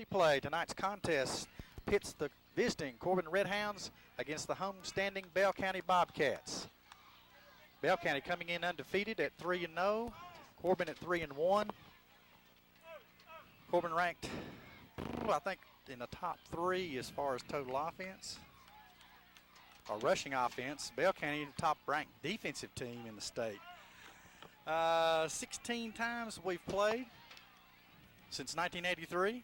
replay. Tonight's contest pits the visiting Corbin Redhounds against the home-standing Bell County Bobcats. Bell County coming in undefeated at 3-0. Corbin at 3-1. Corbin ranked, I think, in the top 3 as far as total offense or rushing offense. Bell County, top-ranked defensive team in the state. 16 times we've played since 1983.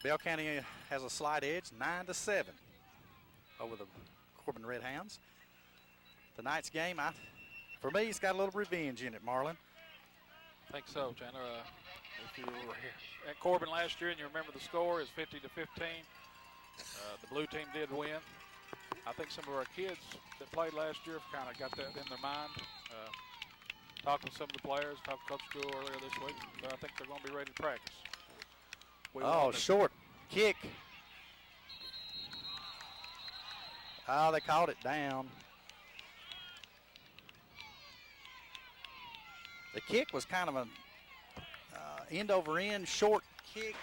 Bell County has a slight edge, 9-7 over the Corbin Redhounds. Tonight's game, for me, it's got a little revenge in it, Marlon. I think so, Chandler. If you were at Corbin last year and you remember the score is 50-15, the blue team did win. I think some of our kids that played last year have kind of got that in their mind. Talked with some of the players, talked to Coach Jewell earlier this week, so I think they're going to be ready to practice. Short kick. Oh, they called it down. The kick was kind of an end-over-end short kick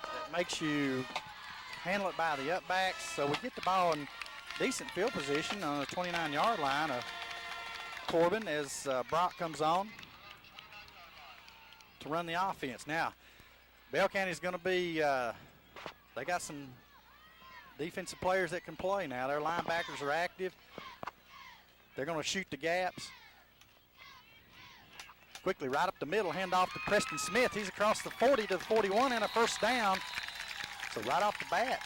that makes you handle it by the upbacks. So we get the ball in decent field position on the 29-yard line of Corbin as Brock comes on to run the offense. Now, Bell County's going to be, they got some defensive players that can play now. Their linebackers are active. They're going to shoot the gaps. Quickly right up the middle, hand off to Preston Smith. He's across the 40 to the 41 and a first down. So right off the bat,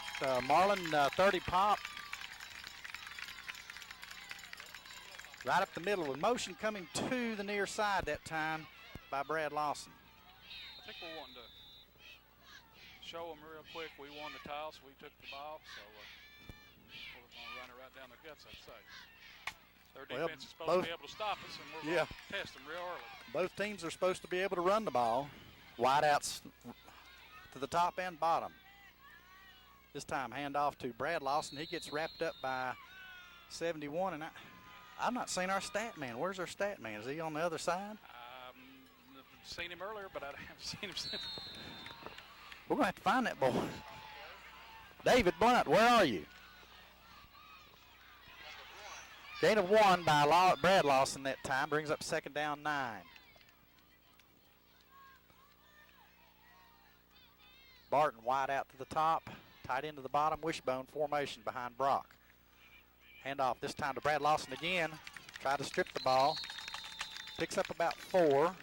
Marlin 30 pop. Right up the middle with motion coming to the near side that time by Brad Lawson. I think we're wanting to show them real quick. We won the toss, we took the ball, so we're going to run it right down their guts, I'd say. Their defense is supposed to be able to stop us, and we're going to test them real early. Both teams are supposed to be able to run the ball. Wideouts to the top and bottom. This time handoff to Brad Lawson. He gets wrapped up by 71, and I'm not seeing our stat man. Where's our stat man? Is he on the other side? I've seen him earlier, but I haven't seen him since. We're going to have to find that boy. David Blunt, where are you? Gain of 1 by Brad Lawson that time. Brings up second down 9. Barton wide out to the top. Tight end to the bottom. Wishbone formation behind Brock. Handoff this time to Brad Lawson again. Try to strip the ball. Picks up about 4.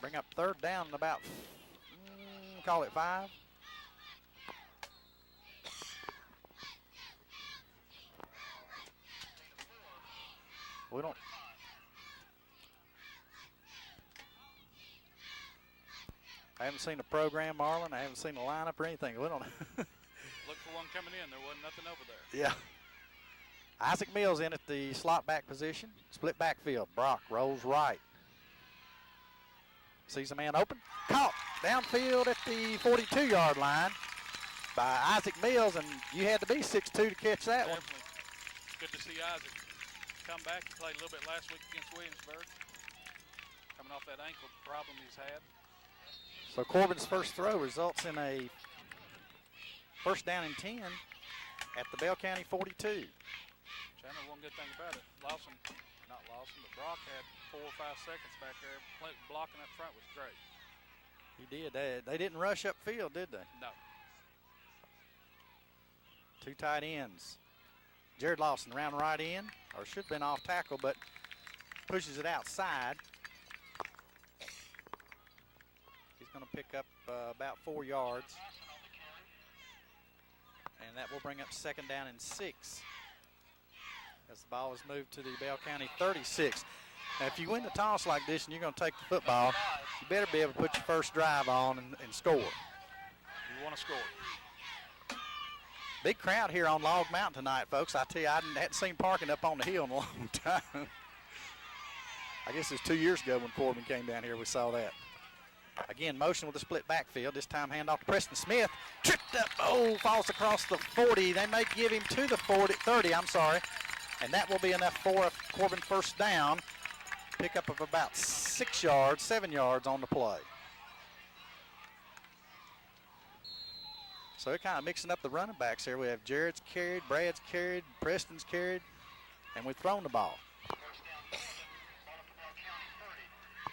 Bring up third down and about, call it 5. We don't. I haven't seen a program, Marlon. I haven't seen a lineup or anything. We don't. Look for one coming in. There wasn't nothing over there. Yeah. Isaac Mills in at the slot back position. Split backfield. Brock rolls right. Sees a man open. Caught downfield at the 42-yard line by Isaac Mills, and you had to be 6'2" to catch that one. Good to see Isaac come back. He played a little bit last week against Williamsburg. Coming off that ankle problem he's had. So Corbin's first throw results in a first down and 10 at the Bell County 42. Chandler, one good thing about it, not Lawson, but Brock had 4 or 5 seconds back there. Blocking up front was great. He did. They didn't rush upfield, did they? No. 2 tight ends. Jared Lawson round right in, or should have been off tackle, but pushes it outside. He's going to pick up about 4 yards. And that will bring up second down and 6 as the ball is moved to the Bell County 36. Now, if you win the toss like this and you're going to take the football, you better be able to put your first drive on and score. You want to score. Big crowd here on Log Mountain tonight, folks. I tell you, I hadn't seen parking up on the hill in a long time. I guess it was 2 years ago when Corbin came down here, we saw that. Again, motion with the split backfield. This time handoff to Preston Smith. Tripped up, falls across the 40. They may give him to the 30, I'm sorry. And that will be enough for a Corbin first down. Pickup of about 6 yards, 7 yards on the play. So they're kind of mixing up the running backs here. We have Jared's carried, Brad's carried, Preston's carried, and we've thrown the ball.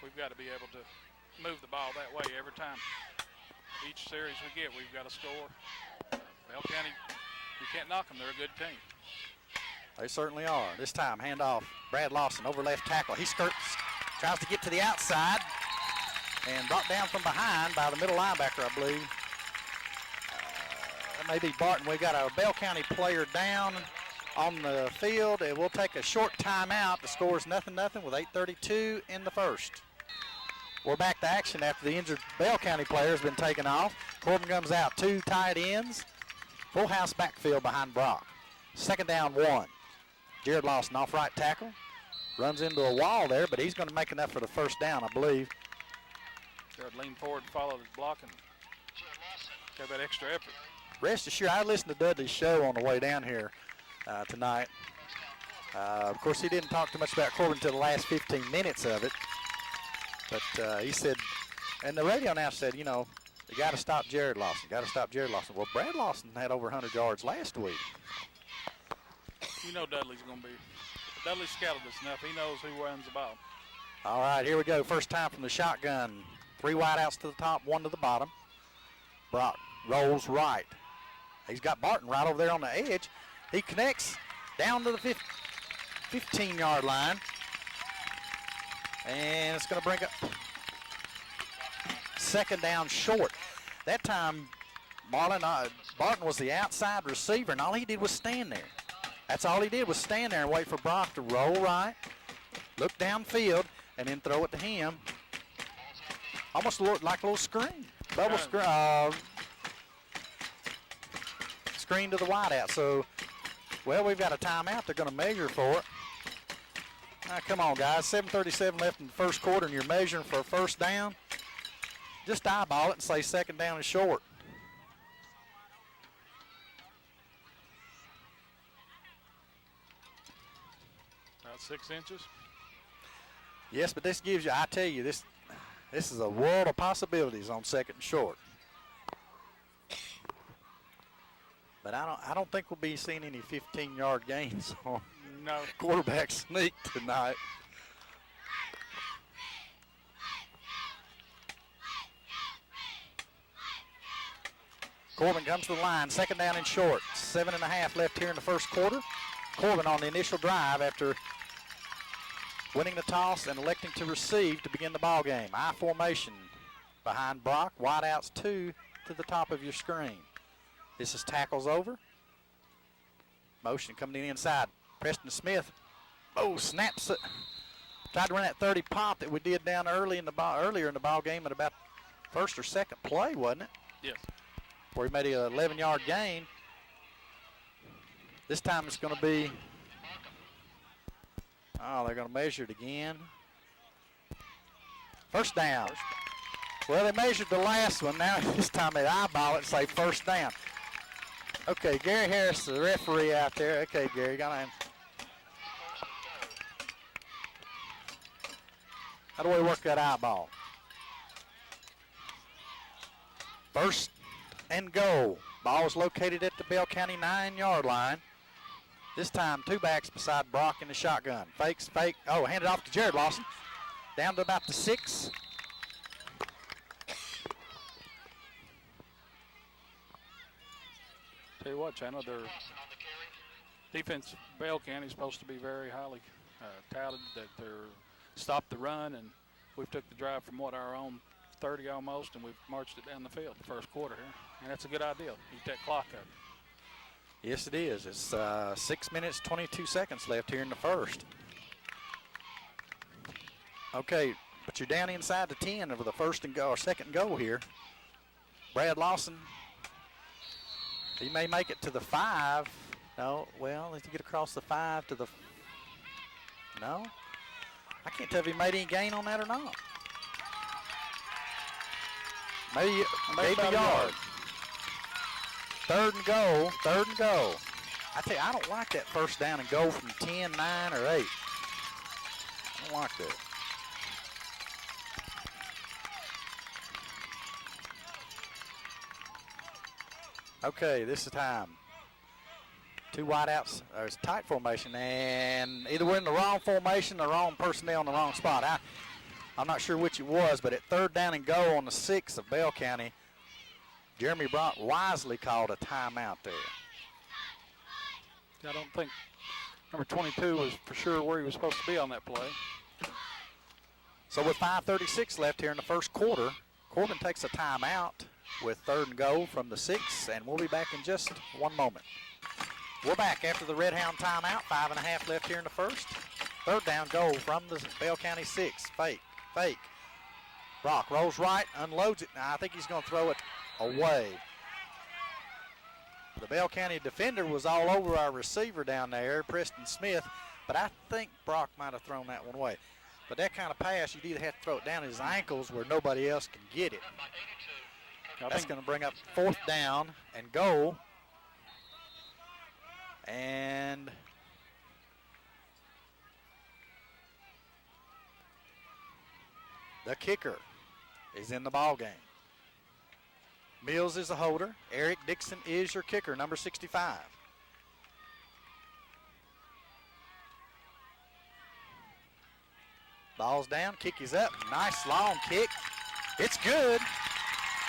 We've got to be able to move the ball that way every time. Each series we get, we've got to score. Bell County, you can't knock them. They're a good team. They certainly are. This time, handoff. Brad Lawson over left tackle. He skirts, tries to get to the outside, and brought down from behind by the middle linebacker, I believe. That may be Barton. We got a Bell County player down on the field, and we'll take a short timeout. The score is 0-0 with 8:32 in the first. We're back to action after the injured Bell County player has been taken off. Corbin comes out, 2 tight ends. Full house backfield behind Brock. 2nd down, 1. Jared Lawson off right tackle. Runs into a wall there, but he's going to make enough for the first down, I believe. Jared leaned forward and followed his block and got that extra effort. Rest assured, I listened to Dudley's show on the way down here tonight. Of course, he didn't talk too much about Corbin until the last 15 minutes of it. But he said, and the radio announcer said, you know, you got to stop Jared Lawson. Got to stop Jared Lawson. Well, Brad Lawson had over 100 yards last week. You know Dudley's going to be. Dudley scouted us enough. He knows who runs the ball. All right, here we go. First time from the shotgun. 3 wideouts to the top, 1 to the bottom. Brock rolls right. He's got Barton right over there on the edge. He connects down to the 15-yard line. And it's going to bring up 2nd down short. That time, Barton was the outside receiver, and all he did was stand there. That's all he did was stand there and wait for Brock to roll right, look downfield, and then throw it to him. Almost looked like a little screen. Double screen to the wideout. So, well, we've got a timeout. They're going to measure for it. Come on, guys. 7:37 left in the first quarter, and you're measuring for a first down. Just eyeball it and say 2nd down is short. About 6 inches. Yes, but this gives you, I tell you, this is a world of possibilities on 2nd and short. But I don't think we'll be seeing any 15-yard gains on quarterback sneak tonight. Corbin comes to the line, 2nd down and short. 7.5 left here in the first quarter. Corbin on the initial drive after winning the toss and electing to receive to begin the ball game. I formation behind Brock. Wideouts 2 to the top of your screen. This is tackles over. Motion coming in inside. Preston Smith. Oh, snaps it. Tried to run that 30 pop that we did down earlier in the ball game at about first or second play, wasn't it? Yes. Where he made an 11-yard gain. This time it's going to be, they're going to measure it again. First down. Well, they measured the last one. Now this time they eyeball it and say first down. Okay, Gary Harris, the referee out there. Okay, Gary, got in. How do we work that eyeball? First and goal. Ball is located at the Bell County 9-yard line. This time, 2 backs beside Brock in the shotgun. Fakes, fake. Oh, handed off to Jared Lawson. Down to about the 6. Tell you what, Chandler, their defense, Bell County, is supposed to be very highly touted, that they're stopped the run, and we've took the drive from our own 30 almost, and we've marched it down the field the first quarter here. And that's a good idea. Keep that clock up. Yes, it is. It's 6 minutes, 22 seconds left here in the first. Okay, but you're down inside the 10 over the first and go, or second goal here. Brad Lawson, he may make it to the 5. No, well, let's get across the 5 to the, no. I can't tell if he made any gain on that or not. Maybe a yard. Third and goal. I tell you, I don't like that first down and goal from 10, 9, or 8. I don't like that. Okay, this is time. Two wideouts. There's tight formation, and either we're in the wrong formation, the wrong personnel in the wrong spot. I'm not sure which it was, but at 3rd down and goal on the 6 of Bell County, Jeremy Brandt wisely called a timeout there. I don't think number 22 was for sure where he was supposed to be on that play. So with 5:36 left here in the first quarter, Corbin takes a timeout with 3rd and goal from the 6, and we'll be back in just one moment. We're back after the Red Hound timeout. 5.5 left here in the first. 3rd down goal from the Bell County 6. Fake. Brock rolls right, unloads it. Now I think he's going to throw it away. The Bell County defender was all over our receiver down there, Preston Smith, but I think Brock might have thrown that one away. But that kind of pass, you'd either have to throw it down his ankles where nobody else can get it. That's going to bring up 4th down and goal. And the kicker is in the ball game. Mills is the holder. Eric Dixon is your kicker, number 65. Ball's down, kick is up. Nice long kick. It's good.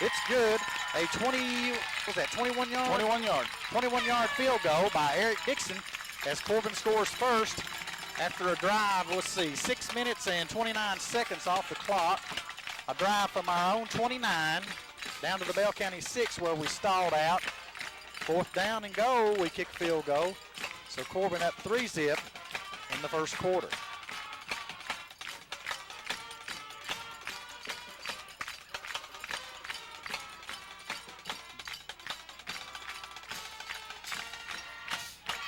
It's good. A 21 yard? 21-yard field goal by Eric Dixon as Corbin scores first after a drive, let's see, 6 minutes and 29 seconds off the clock. A drive from our own 29 down to the Bell County 6 where we stalled out. 4th down and goal, we kick field goal. So Corbin up 3-zip in the first quarter.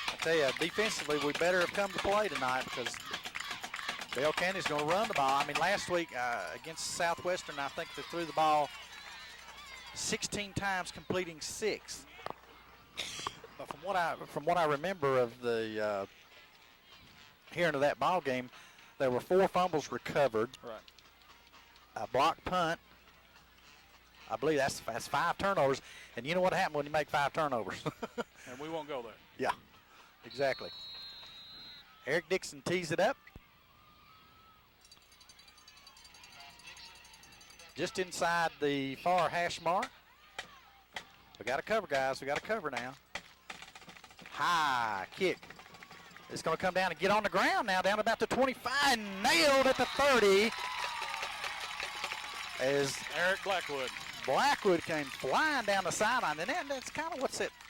I tell you, defensively, we better have come to play tonight because Bell County's going to run the ball. I mean, last week against Southwestern, I think they threw the ball 16 times, completing 6. But from what I remember of the hearing of that ball game, there were 4 fumbles recovered. Right. A block punt. I believe that's 5 turnovers. And you know what happened when you make 5 turnovers? And we won't go there. Yeah, exactly. Eric Dixon tees it up. Just inside the far hash mark. We got to cover, guys. We got to cover now. High kick. It's going to come down and get on the ground now, down about the 25. Nailed at the 30. As Eric Blackwood came flying down the sideline, and that's kind of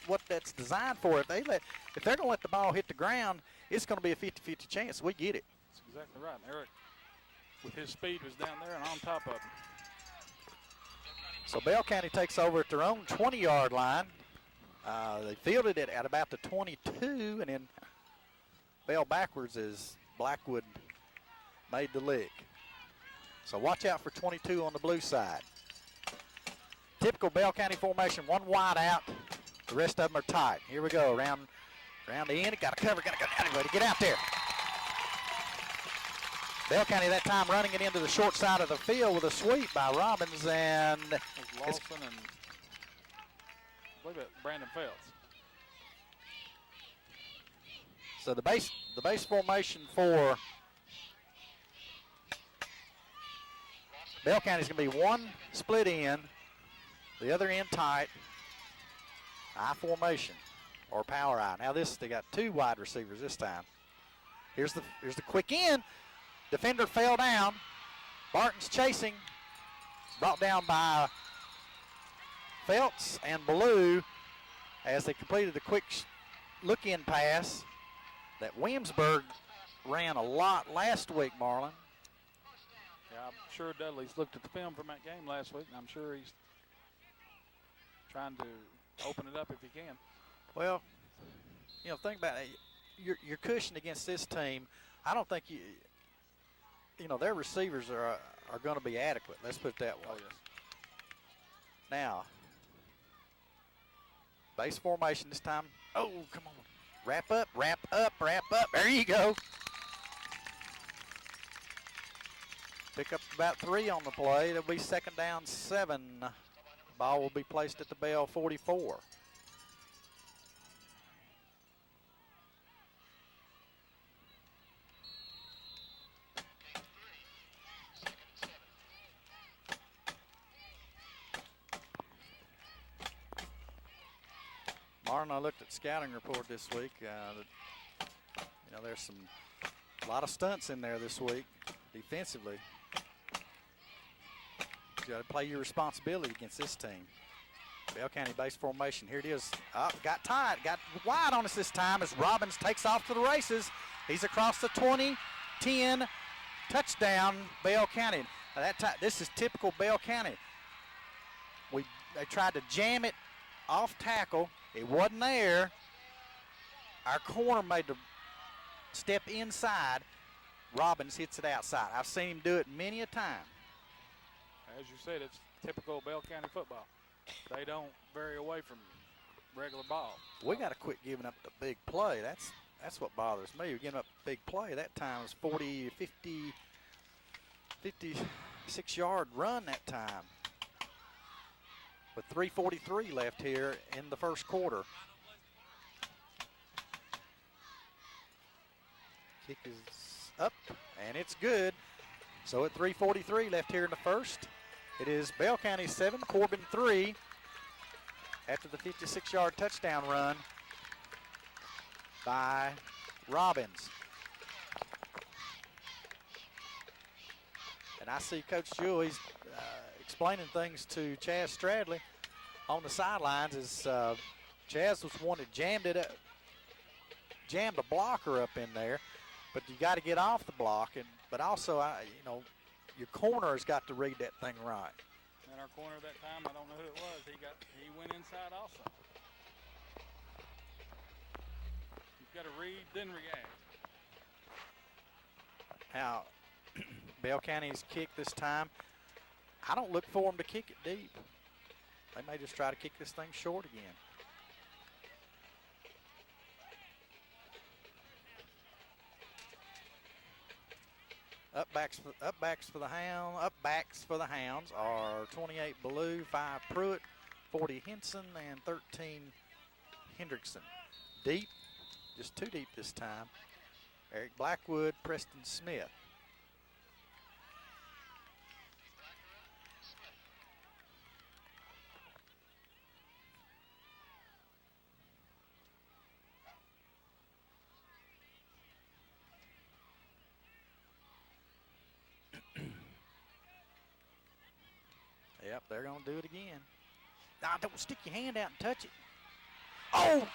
what that's designed for. If they're going to let the ball hit the ground, it's going to be a 50-50 chance. We get it. That's exactly right. Eric, with his speed, was down there and on top of him. So Bell County takes over at their own 20-yard line. They fielded it at about the 22, and then Bell backwards as Blackwood made the lick. So watch out for 22 on the blue side. Typical Bell County formation, 1 wide out. The rest of them are tight. Here we go, around the end. Got to cover, got to go anyway to get out there. Bell County that time running it into the short side of the field with a sweep by Robbins, and Lawson and I believe it Brandon Feltz. So the base formation for Bell County is going to be 1 split end, the other end tight, I formation or power I. Now they got 2 wide receivers this time. Here's the quick end. Defender fell down. Barton's chasing. Brought down by Feltz and Ballou as they completed the quick look-in pass that Williamsburg ran a lot last week, Marlon. Yeah, I'm sure Dudley's looked at the film from that game last week, and I'm sure he's trying to open it up if he can. Well, think about it. You're cushioned against this team. I don't think their receivers are going to be adequate. Let's put it that way. Oh, yes. Now, base formation this time. Oh, come on. Wrap up, wrap up, wrap up. There you go. Pick up about 3 on the play. It'll be 2nd down 7. Ball will be placed at the Bell 44. Marlon, I looked at scouting report this week. There's a lot of stunts in there this week defensively. You got to play your responsibility against this team. Bell County base formation. Here it is. Got tight. Got wide on us this time as Robbins takes off to the races. He's across the 20, 10, touchdown, Bell County. Now that time, this is typical Bell County. They tried to jam it off tackle. It wasn't there. Our corner made the step inside. Robbins hits it outside. I've seen him do it many a time. As you said, it's typical Bell County football. They don't vary away from regular ball. We got to quit giving up the big play. That's what bothers me. We're giving up the big play. That time was 40, 50, 56-yard run that time. With 3:43 left here in the first quarter. Kick is up, and it's good. So at 3:43 left here in the first, it is Bell County 7, Corbin 3 after the 56-yard touchdown run by Robbins. And I see Coach Jewell, he's explaining things to Chaz Stradley on the sidelines as Chaz was one that jammed a blocker up in there, but you got to get off the block, but also your corner has got to read that thing right. And our corner that time, I don't know who it was. He went inside also. You've got to read, then react. Now, Bell County's kick this time. I don't look for them to kick it deep. They may just try to kick this thing short again. Upbacks for the Hounds are 28 Ballou, 5 Pruitt, 40 Henson, and 13 Hendrickson. Deep, just too deep this time. Eric Blackwood, Preston Smith. Yep, they're going to do it again. Now, don't stick your hand out and touch it. Oh,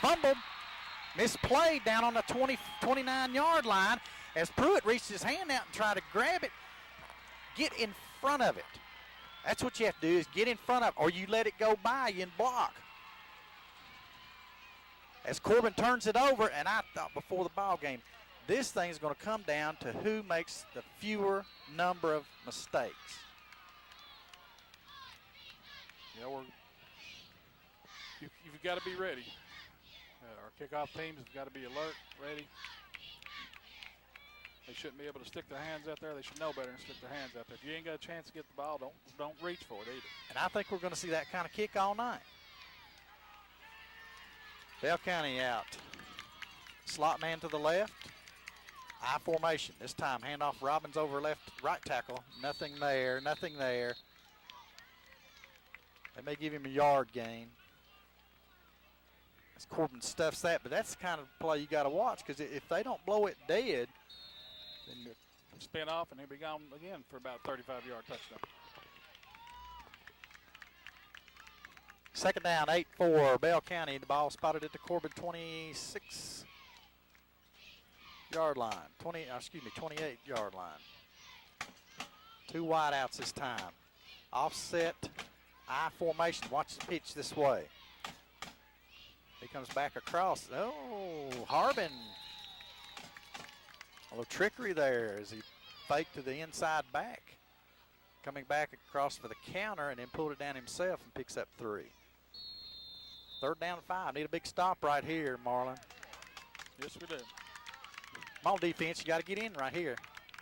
fumbled. Misplayed down on the 29-yard line as Pruitt reached his hand out and tried to grab it. Get in front of it. That's what you have to do, is get in front of it, or you let it go by you and block. As Corbin turns it over, and I thought before the ball game, this thing is going to come down to who makes the fewer number of mistakes. Yeah, you've got to be ready. Our kickoff teams have got to be alert, ready. They shouldn't be able to stick their hands out there. They should know better than stick their hands out there. If you ain't got a chance to get the ball, don't reach for it either. And I think we're going to see that kind of kick all night. Bell County out. Slot man to the left. I formation. This time handoff Robbins over right tackle. Nothing there, nothing there. They may give him a yard gain. As Corbin stuffs that, but that's the kind of play you got to watch, because if they don't blow it dead, then you spin off and he'll be gone again for about 35-yard touchdown. Second down, 8-4, Bell County. The ball spotted at the Corbin 26-yard line. 28-yard line. 2 wideouts this time. Offset, I formation. Watch the pitch this way. He comes back across. Oh, Harbin. A little trickery there as he faked to the inside back. Coming back across for the counter and then pulled it down himself and picks up 3. Third down and 5. Need a big stop right here, Marlon. Yes, we do. Come on, defense. You got to get in right here.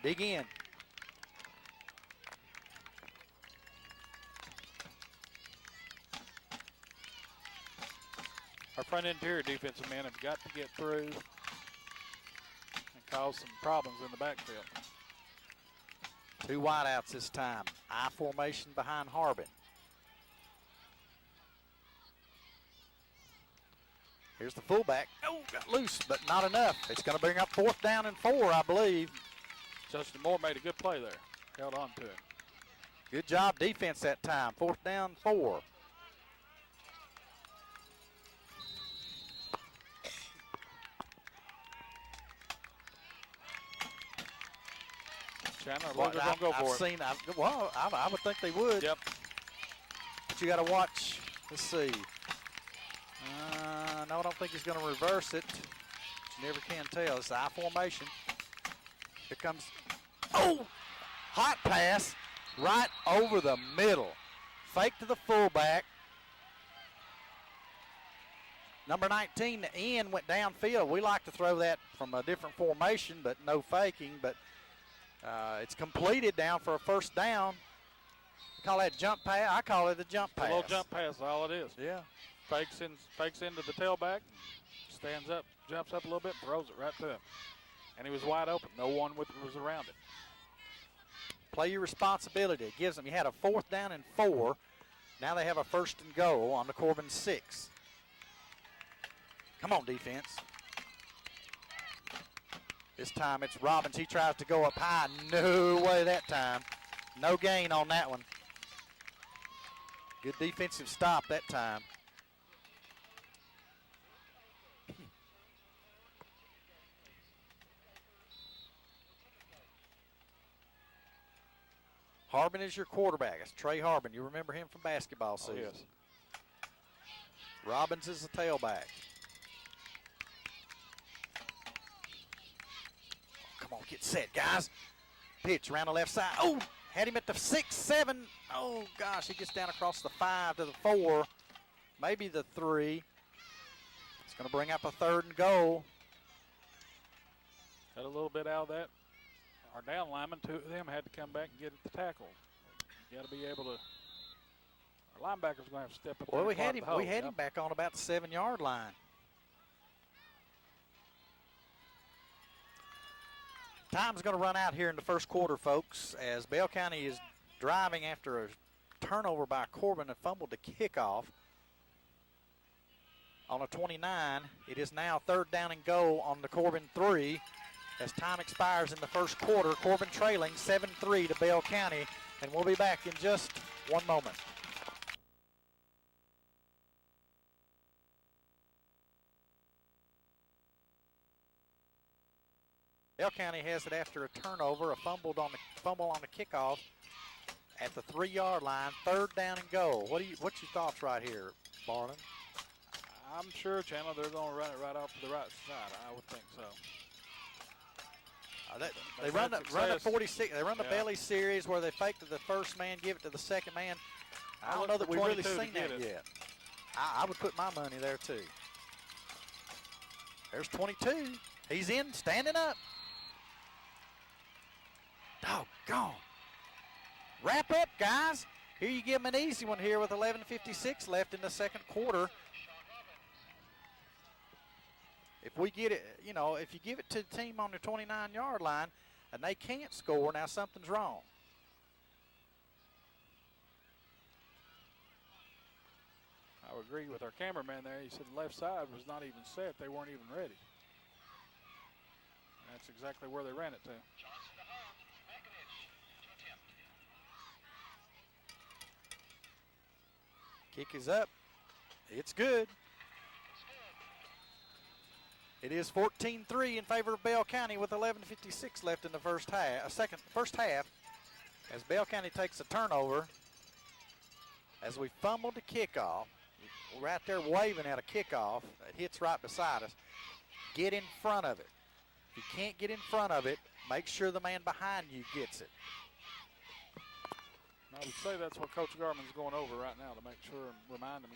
Dig in. Our front interior defensive men have got to get through and cause some problems in the backfield. 2 wideouts this time. I formation behind Harbin. Here's the fullback. Oh, got loose, but not enough. It's going to bring up 4th down and 4, I believe. Justin Moore made a good play there. Held on to it. Good job defense that time. 4th down, 4. Chandler, they're going to go for it. I would think they would. Yep. But you got to watch. Let's see. No, I don't think he's going to reverse it. But you never can tell. It's I formation. Here comes. Oh! Hot pass right over the middle. Fake to the fullback. Number 19, the end, went downfield. We like to throw that from a different formation, but no faking. But it's completed down for a 1st down. You call that jump pass? I call it a jump pass. A little jump pass is all it is. Yeah. Fakes into the tailback, stands up, jumps up a little bit, throws it right to him. And he was wide open. No one was around it. Play your responsibility. It gives them, you had a 4th down and 4. Now they have a 1st and goal on the Corbin 6. Come on, defense. This time it's Robbins. He tries to go up high. No way that time. No gain on that one. Good defensive stop that time. Harbin is your quarterback. It's Trey Harbin. You remember him from basketball season. Oh, yes. Robbins is the tailback. Come on, get set, guys. Pitch around the left side. Oh, had him at the 6, 7. Oh, gosh, he gets down across the 5 to the 4, maybe the 3. It's going to bring up a 3rd and goal. Got a little bit out of that. Our down linemen, 2 of them had to come back and get at the tackle. You got to be able to. Our linebackers going to have to step up. Well, we had him back on about the 7-yard line. Time's going to run out here in the 1st quarter, folks, as Bell County is driving after a turnover by Corbin and fumbled the kickoff on a 29. It is now 3rd down and goal on the Corbin 3 as time expires in the 1st quarter. Corbin trailing 7-3 to Bell County, and we'll be back in just one moment. Bell County has it after a turnover, a fumble on the kickoff at the 3-yard line, 3rd down and goal. What's your thoughts right here, Barnum? I'm sure, Chandler, they're going to run it right off to the right side. I would think so. They run the 46. They run the belly series where they fake to the 1st man, give it to the 2nd man. I don't know that we've really seen that yet. I would put my money there too. There's 22. He's in, standing up. Doggone. Wrap up, guys. Here you give them an easy one here with 11:56 left in the 2nd quarter. If we get it, if you give it to the team on the 29-yard line and they can't score, now something's wrong. I would agree with our cameraman there. He said the left side was not even set. They weren't even ready. That's exactly where they ran it to. Kick is up. It's good. It is 14-3 in favor of Bell County with 11:56 left in the first half. As Bell County takes a turnover, as we fumbled the kickoff, we're out there waving at a kickoff. It hits right beside us. Get in front of it. If you can't get in front of it, make sure the man behind you gets it. I would say that's what Coach Garman's going over right now to make sure and remind him.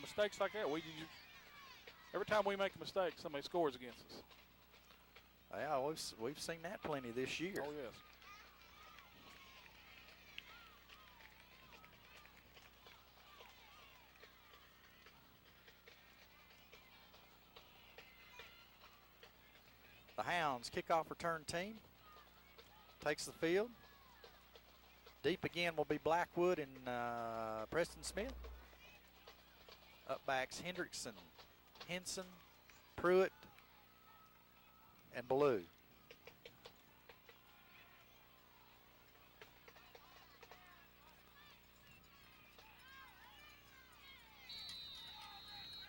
Mistakes like that. Every time we make a mistake, somebody scores against us. Yeah, we've seen that plenty this year. Oh, yes. The Hounds kickoff return team takes the field. Deep again will be Blackwood and Preston Smith. Up backs Hendrickson Henson, Pruitt, and Ballou.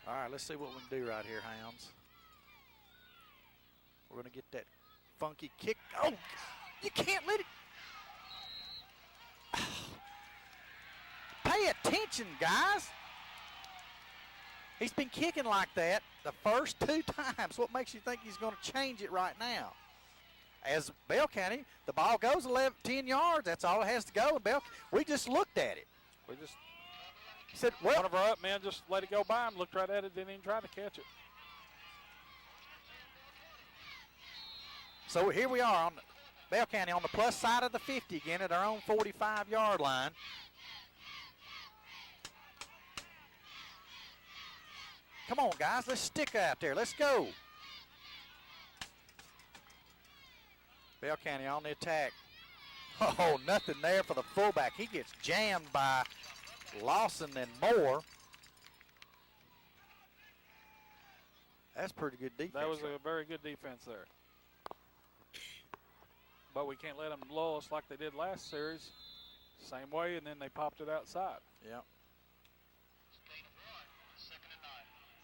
All right, let's see what we can do right here, Hounds. We're going to get that funky kick. Oh, you can't let it. Pay attention, guys. He's been kicking like that the first 2 times. What makes you think he's going to change it right now? As Bell County, the ball goes 10 yards. That's all it has to go. And we just looked at it. We just said, well, one of our up men just let it go by him, looked right at it, didn't even try to catch it. So here we are on Bell County on the plus side of the 50 again at our own 45-yard line. Come on, guys, let's stick out there. Let's go. Bell County on the attack. Oh, nothing there for the fullback. He gets jammed by Lawson and Moore. That's pretty good defense. That was a very good defense there. But we can't let them lull us like they did last series. Same way, and then they popped it outside. Yep.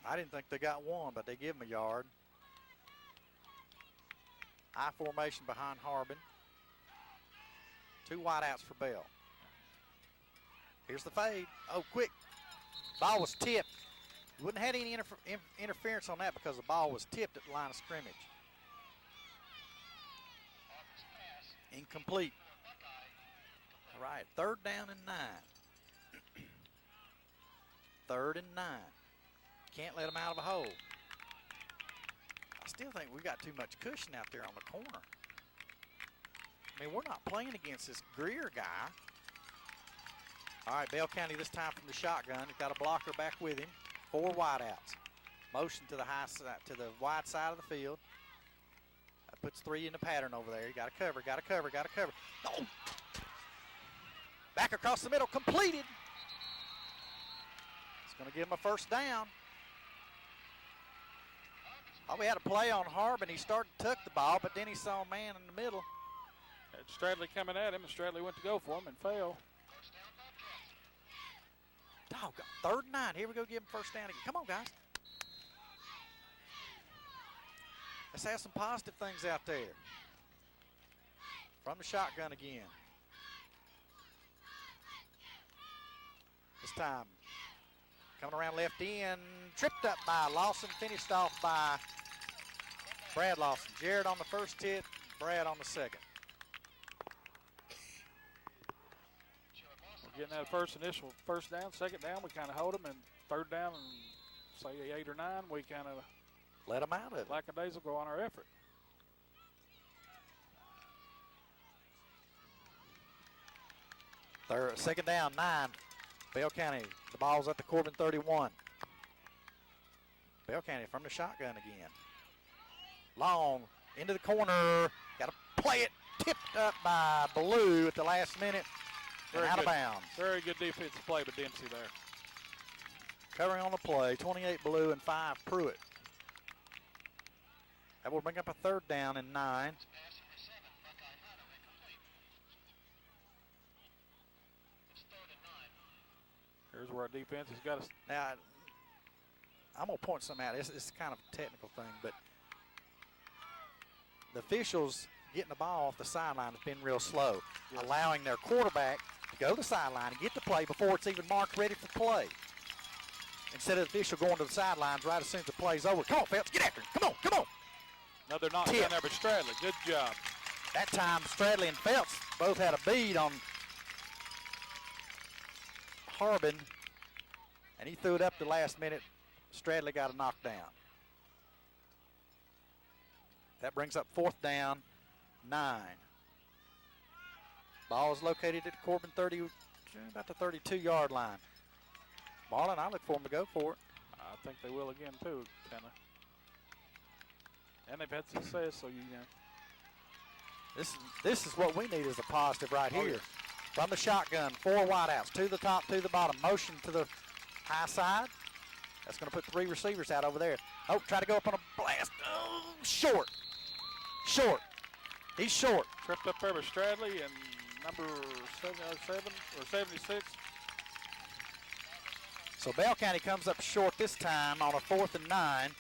I didn't think they got one, but they give them a yard. I formation behind Harbin. 2 wideouts for Bell. Here's the fade. Oh, quick. Ball was tipped. You wouldn't have had any interference on that because the ball was tipped at the line of scrimmage. Incomplete. All right, 3rd down and 9. 3rd and 9. Can't let them out of a hole. I still think we got too much cushion out there on the corner. I mean, we're not playing against this Greer guy. All right, Bell County this time from the shotgun. He's got a blocker back with him. 4 wideouts. Motion to the high side, to the wide side of the field. That puts 3 in the pattern over there. You got to cover, got to cover, got to cover. Oh! Back across the middle, completed. It's going to give him a 1st down. Oh, we had a play on Harbin. He started to tuck the ball, but then he saw a man in the middle. Had Stradley coming at him, and Stradley went to go for him and failed. Oh, 3rd and 9. Here we go, give him 1st down again. Come on, guys. Let's have some positive things out there. From the shotgun again. This time, coming around left end, tripped up by Lawson, finished off by Brad Lawson. Jared on the 1st hit, Brad on the 2nd. We're getting that initial 1st down, 2nd down, we kind of hold them, and 3rd down and say 8 or 9, we kind of let them out of it. Lackadaisical on our effort. Third, 2nd down, 9. Bell County, the ball's at the Corbin 31. Bell County from the shotgun again. Long, into the corner, got to play it, tipped up by Ballou at the last minute, and out of bounds. Very good defensive play by Dempsey there. Covering on the play, 28 Ballou and 5 Pruitt. That will bring up a 3rd down and 9. Here's where our defense has got us. Now, I'm going to point something out. It's kind of a technical thing, but the officials getting the ball off the sideline has been real slow, yes, allowing their quarterback to go to the sideline and get the play before it's even marked ready for play. Instead of the official going to the sidelines right as soon as the play's over. Come on, Phelps, get after him. Come on, come on. Another knockdown there by Stradley. Good job. That time, Stradley and Phelps both had a bead on Harbin, and he threw it up the last minute. Stradley got a knockdown. That brings up 4th down, 9. Ball is located at Corbin 30, about the 32-yard line. Marlon, I look for him to go for it. I think they will again, too, kind of. And they've had success, so you know. This is what we need as a positive right here. Yes. From the shotgun, 4 wideouts, to the top, to the bottom. Motion to the high side. That's going to put 3 receivers out over there. Oh, try to go up on a blast. Oh, short. Short. He's short. Tripped up there with Stradley and number 77 or 76. So Bell County comes up short this time on a 4th and 9.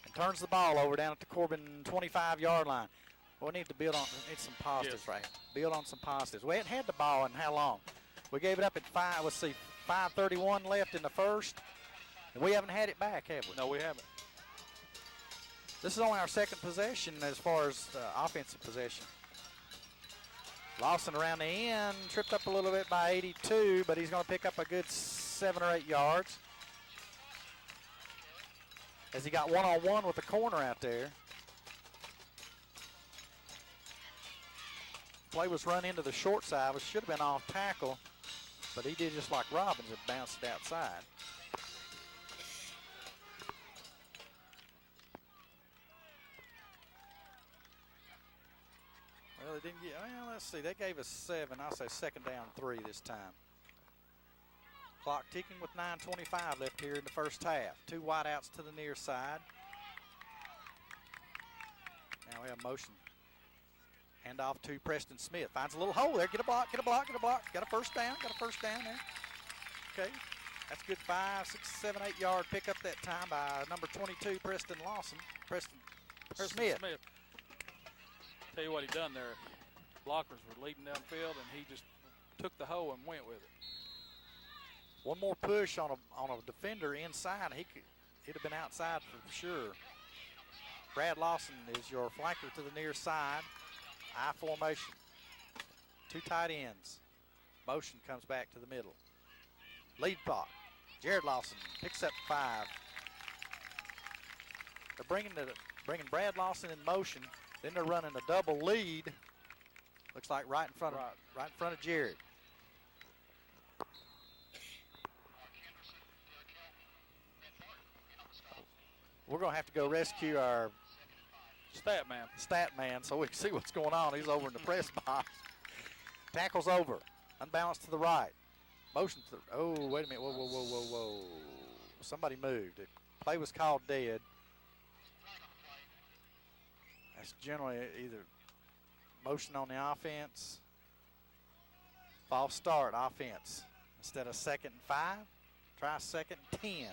And turns the ball over down at the Corbin 25-yard line. Well, we need to build on, need some positives right here. Build on some positives. We hadn't had the ball in how long? We gave it up at 5:31 left in the first. And we haven't had it back, have we? No, we haven't. This is only our second possession as far as offensive possession. Lawson around the end, tripped up a little bit by 82, but he's going to pick up a good 7 or 8 yards. As he got one-on-one with the corner out there. Play was run into the short side, which should have been off tackle, but he did just like Robbins and bounced it outside. Well, they didn't get, well, let's see, they gave us 7. I'll say 2nd down 3 this time. Clock ticking with 9:25 left here in the first half. 2 wideouts to the near side. Now we have motion. Hand off to Preston Smith. Finds a little hole there. Get a block, get a block, get a block. Got a first down, there. Okay. That's a good 5, 6, 7, 8 yard pickup that time by number 22, Preston Smith. Tell you what he done there. Blockers were leading downfield, and he just took the hole and went with it. One more push on a defender inside. He'd have been outside for sure. Brad Lawson is your flanker to the near side. I formation. 2 tight ends. Motion comes back to the middle. Lead block. Jared Lawson picks up 5. They're bringing Brad Lawson in motion. Then they're running a double lead. Looks like right in front of Jared. We're going to have to go rescue our stat man so we can see what's going on. He's over in the press box. Tackle's over. Unbalanced to the right. Motion to the, oh, wait a minute. Whoa. Somebody moved. The play was called dead. That's generally either motion on the offense, false start offense. Instead of 2nd and 5, try 2nd and 10.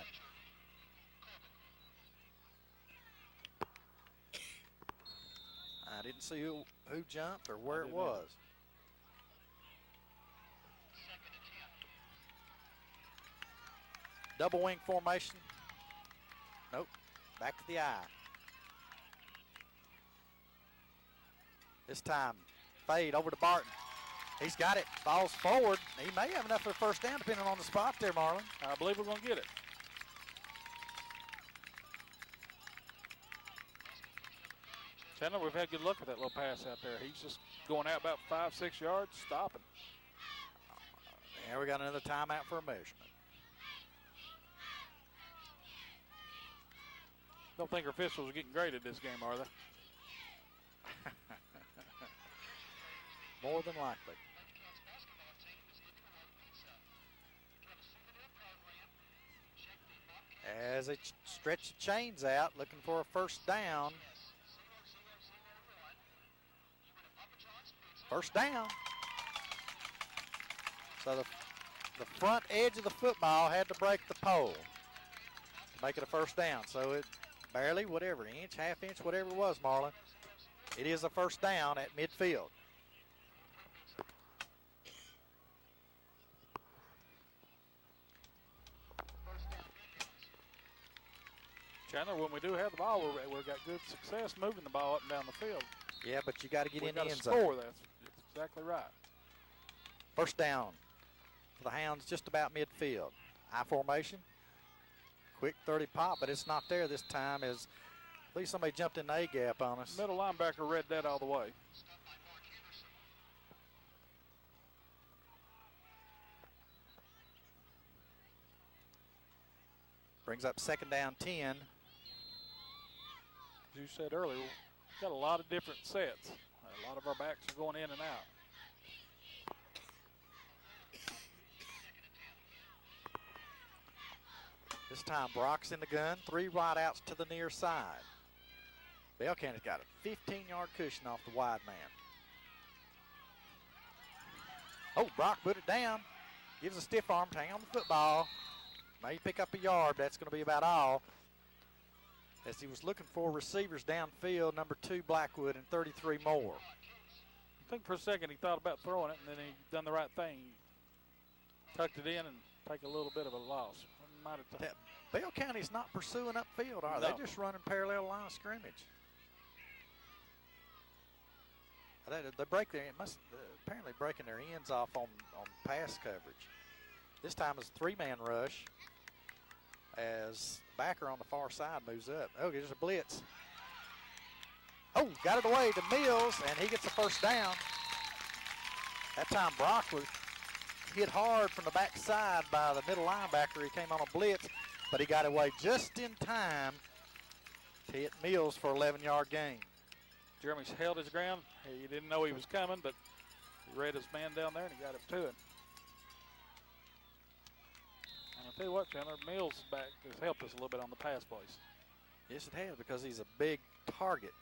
I didn't see who jumped or where it was. Double wing formation. Nope. Back to the eye. This time, fade over to Barton. He's got it. Falls forward. He may have enough for a first down, depending on the spot there, Marlon. I believe we're going to get it. Chandler, we've had good luck with that little pass out there. He's just going out about 5, 6 yards, stopping. And we got another timeout for a measurement. Don't think our officials are getting graded this game, are they? More than likely. As they stretch the chains out, looking for a first down. First down. So the front edge of the football had to break the pole to make it a first down. So it barely, whatever, inch, half inch, whatever it was, Marlon. It is a first down at midfield. Chandler, when we do have the ball, we've got good success moving the ball up and down the field. Yeah, but you got to get in the end zone. Score. That's exactly right. First down for the Hounds, just about midfield. I formation. Quick 30 pop, but it's not there this time as I believe somebody jumped in the A-gap on us. Middle linebacker read that all the way. Brings up 2nd down 10. As you said earlier, we've got a lot of different sets. A lot of our backs are going in and out. This time Brock's in the gun. 3 wide outs to the near side. Bell County's got a 15-yard cushion off the wide man. Oh, Brock put it down. Gives a stiff arm to hang on the football. May pick up a yard. That's going to be about all. As he was looking for receivers downfield, number 2 Blackwood and 33 more. I think for a second he thought about throwing it, and then he done the right thing. He tucked it in and take a little bit of a loss. Bell County's not pursuing upfield, are they? They're just running parallel line of scrimmage. They break their apparently breaking their ends off on pass coverage. This time it's a 3-man rush as backer on the far side moves up. Oh, there's a blitz. Oh, got it away to Mills, and he gets the first down. That time Brock was hit hard from the backside by the middle linebacker. He came on a blitz, but he got away just in time to hit Mills for an 11-yard gain. Jeremy's held his ground. He didn't know he was coming, but he read his man down there, and he got him to it. And I'll tell you what, Chandler, Mills' back has helped us a little bit on the pass plays. Yes, it has, because he's a big target.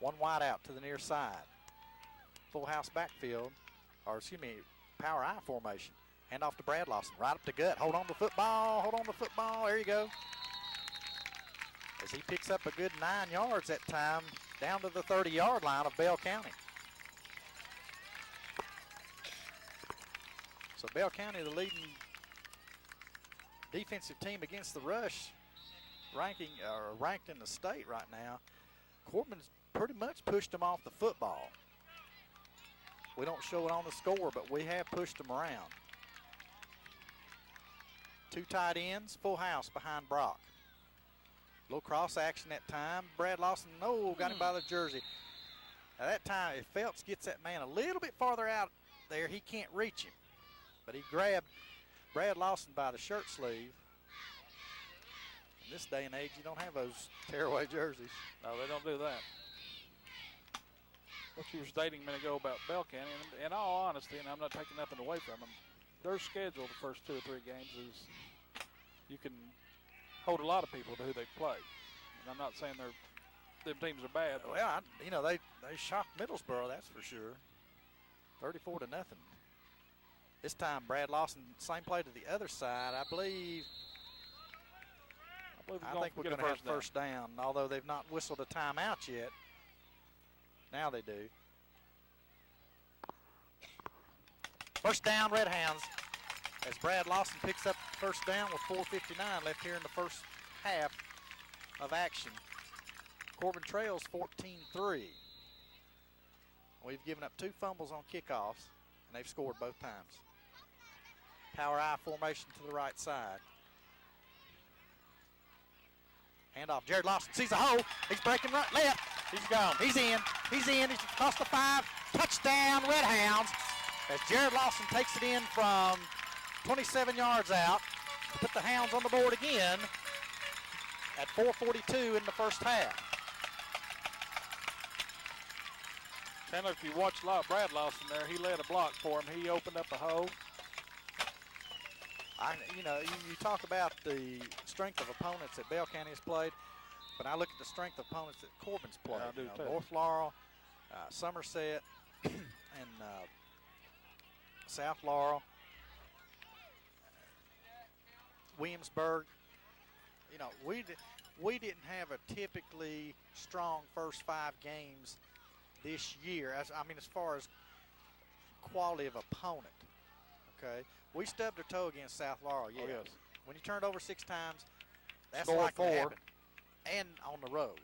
1 wide out to the near side. Full house backfield, or excuse me, power I formation. Hand off to Brad Lawson, right up the gut. Hold on to the football, hold on to the football. There you go. As he picks up a good 9 yards that time, down to the 30-yard line of Bell County. So Bell County, the leading defensive team against the rush, ranked in the state right now. Corbin's pretty much pushed them off the football. We don't show it on the score, but we have pushed them around. 2 tight ends, full house behind Brock. Little cross action that time. Brad Lawson, got him by the jersey. Now that time, if Phelps gets that man a little bit farther out there, he can't reach him. But he grabbed Brad Lawson by the shirt sleeve. In this day and age, you don't have those tearaway jerseys. No, they don't do that. What you were stating a minute ago about Bell County, and in all honesty, and I'm not taking nothing away from them, their schedule the first 2 or 3 games is you can hold a lot of people to who they play. And I'm not saying them teams are bad. Well, they shocked Middlesboro, that's for sure. 34-0. This time, Brad Lawson, same play to the other side. I think we're going to have first down, although they've not whistled a timeout yet. Now they do. First down, Red Hounds, as Brad Lawson picks up first down with 4:59 left here in the first half of action. Corbin trails 14-3. We've given up 2 fumbles on kickoffs, and they've scored both times. Power I formation to the right side. Handoff. Jared Lawson sees a hole. He's breaking right left. He's gone. He's in. He's across the 5. Touchdown, Red Hounds. As Jared Lawson takes it in from 27 yards out to put the Hounds on the board again at 4:42 in the first half. Chandler, if you watch Brad Lawson there, he led a block for him. He opened up a hole. You talk about the strength of opponents that Bell County has played, but I look at the strength of opponents that Corbin's played. I do too. North Laurel, Somerset, and South Laurel, Williamsburg. We didn't have a typically strong first 5 games this year. As far as quality of opponent. Okay, we stubbed our toe against South Laurel. Yes. Oh, yes. When you turn it over 6 times, that's Score likely to 4. happen, and on the road.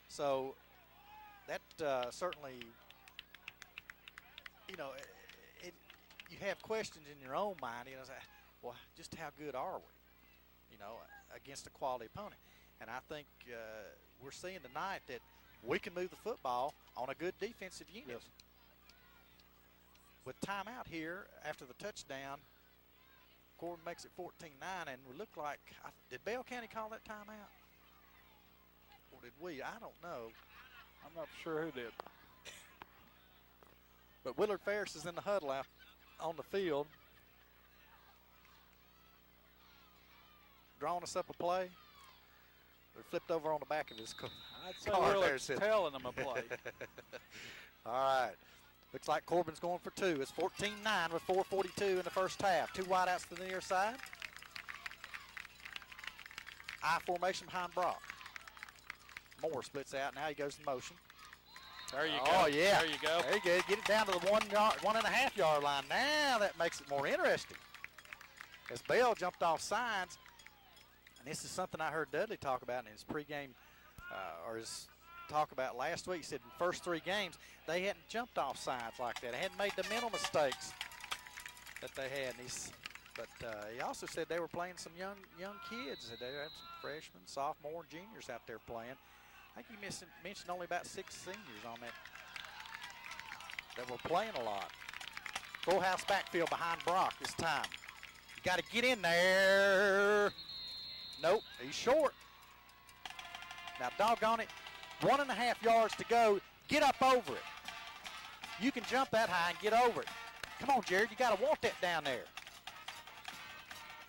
So that certainly, you have questions in your own mind. Well, just how good are we? Against a quality opponent. And I think we're seeing tonight that we can move the football on a good defensive unit. Yes. With timeout here after the touchdown, Corbin makes it 14-9, and we look like, did Bell County call that timeout? Or did we? I don't know. I'm not sure who did. But Willard Ferris is in the huddle out on the field. drawing us up a play. We flipped over on the back of his car. I'd say we're telling them a play. All right. Looks like Corbin's going for two. It's 14-9 with 4:42 in the first half. Two wideouts to the near side. I formation behind Brock. Moore splits out. Now he goes in motion. There you go. Oh, yeah. There you go. There you go. Get it down to the 1.5 yard line. Now that makes it more interesting. As Bell jumped off sides, and this is something I heard Dudley talk about in his pregame or his talk about last week. He said in the first 3 games, they hadn't jumped off sides like that. They hadn't made the mental mistakes that they had. But he also said they were playing some young kids. They had some freshmen, sophomore, juniors out there playing. I think he mentioned only about 6 seniors on that were playing a lot. Full house backfield behind Brock this time. You got to get in there. Nope, he's short. Now, doggone it, 1.5 yards to go. Get up over it. You can jump that high and get over it. Come on, Jared, you got to want that down there.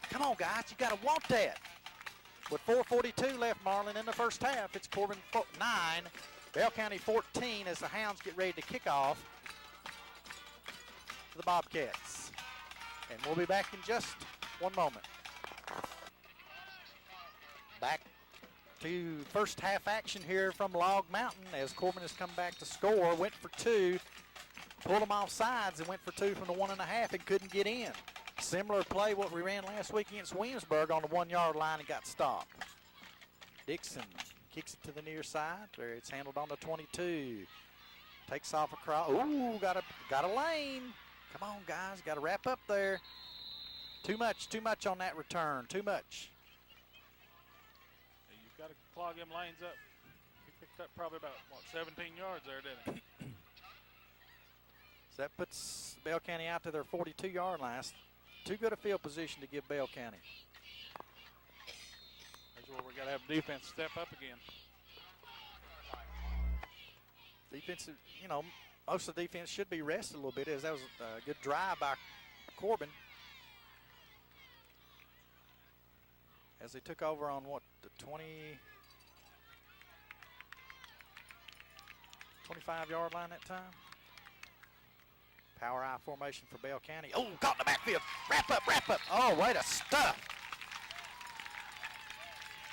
Come on, guys, you got to want that. With 4:42 left, Marlin, in the first half, it's Corbin 9, Bell County 14 as the Hounds get ready to kick off for the Bobcats. And we'll be back in just one moment. Back to first half action here from Log Mountain as Corbin has come back to score. Went for 2, pulled them off sides and went for 2 from the 1.5 and couldn't get in. Similar play what we ran last week against Williamsburg on the 1 yard line and got stopped. Dixon kicks it to the near side where it's handled on the 22. Takes off across. Ooh, got a lane. Come on, guys, got to wrap up there. Too much on that return. Too much. You've got to clog them lanes up. He picked up probably about, 17 yards there, didn't he? So that puts Bell County out to their 42-yard line. Too good a field position to give Bell County. That's where we got to have defense step up again. Defensive, most of the defense should be rested a little bit as that was a good drive by Corbin. As they took over on the 25-yard line that time. Power I formation for Bell County. Oh, caught in the backfield. Wrap up. Oh, way to stuff.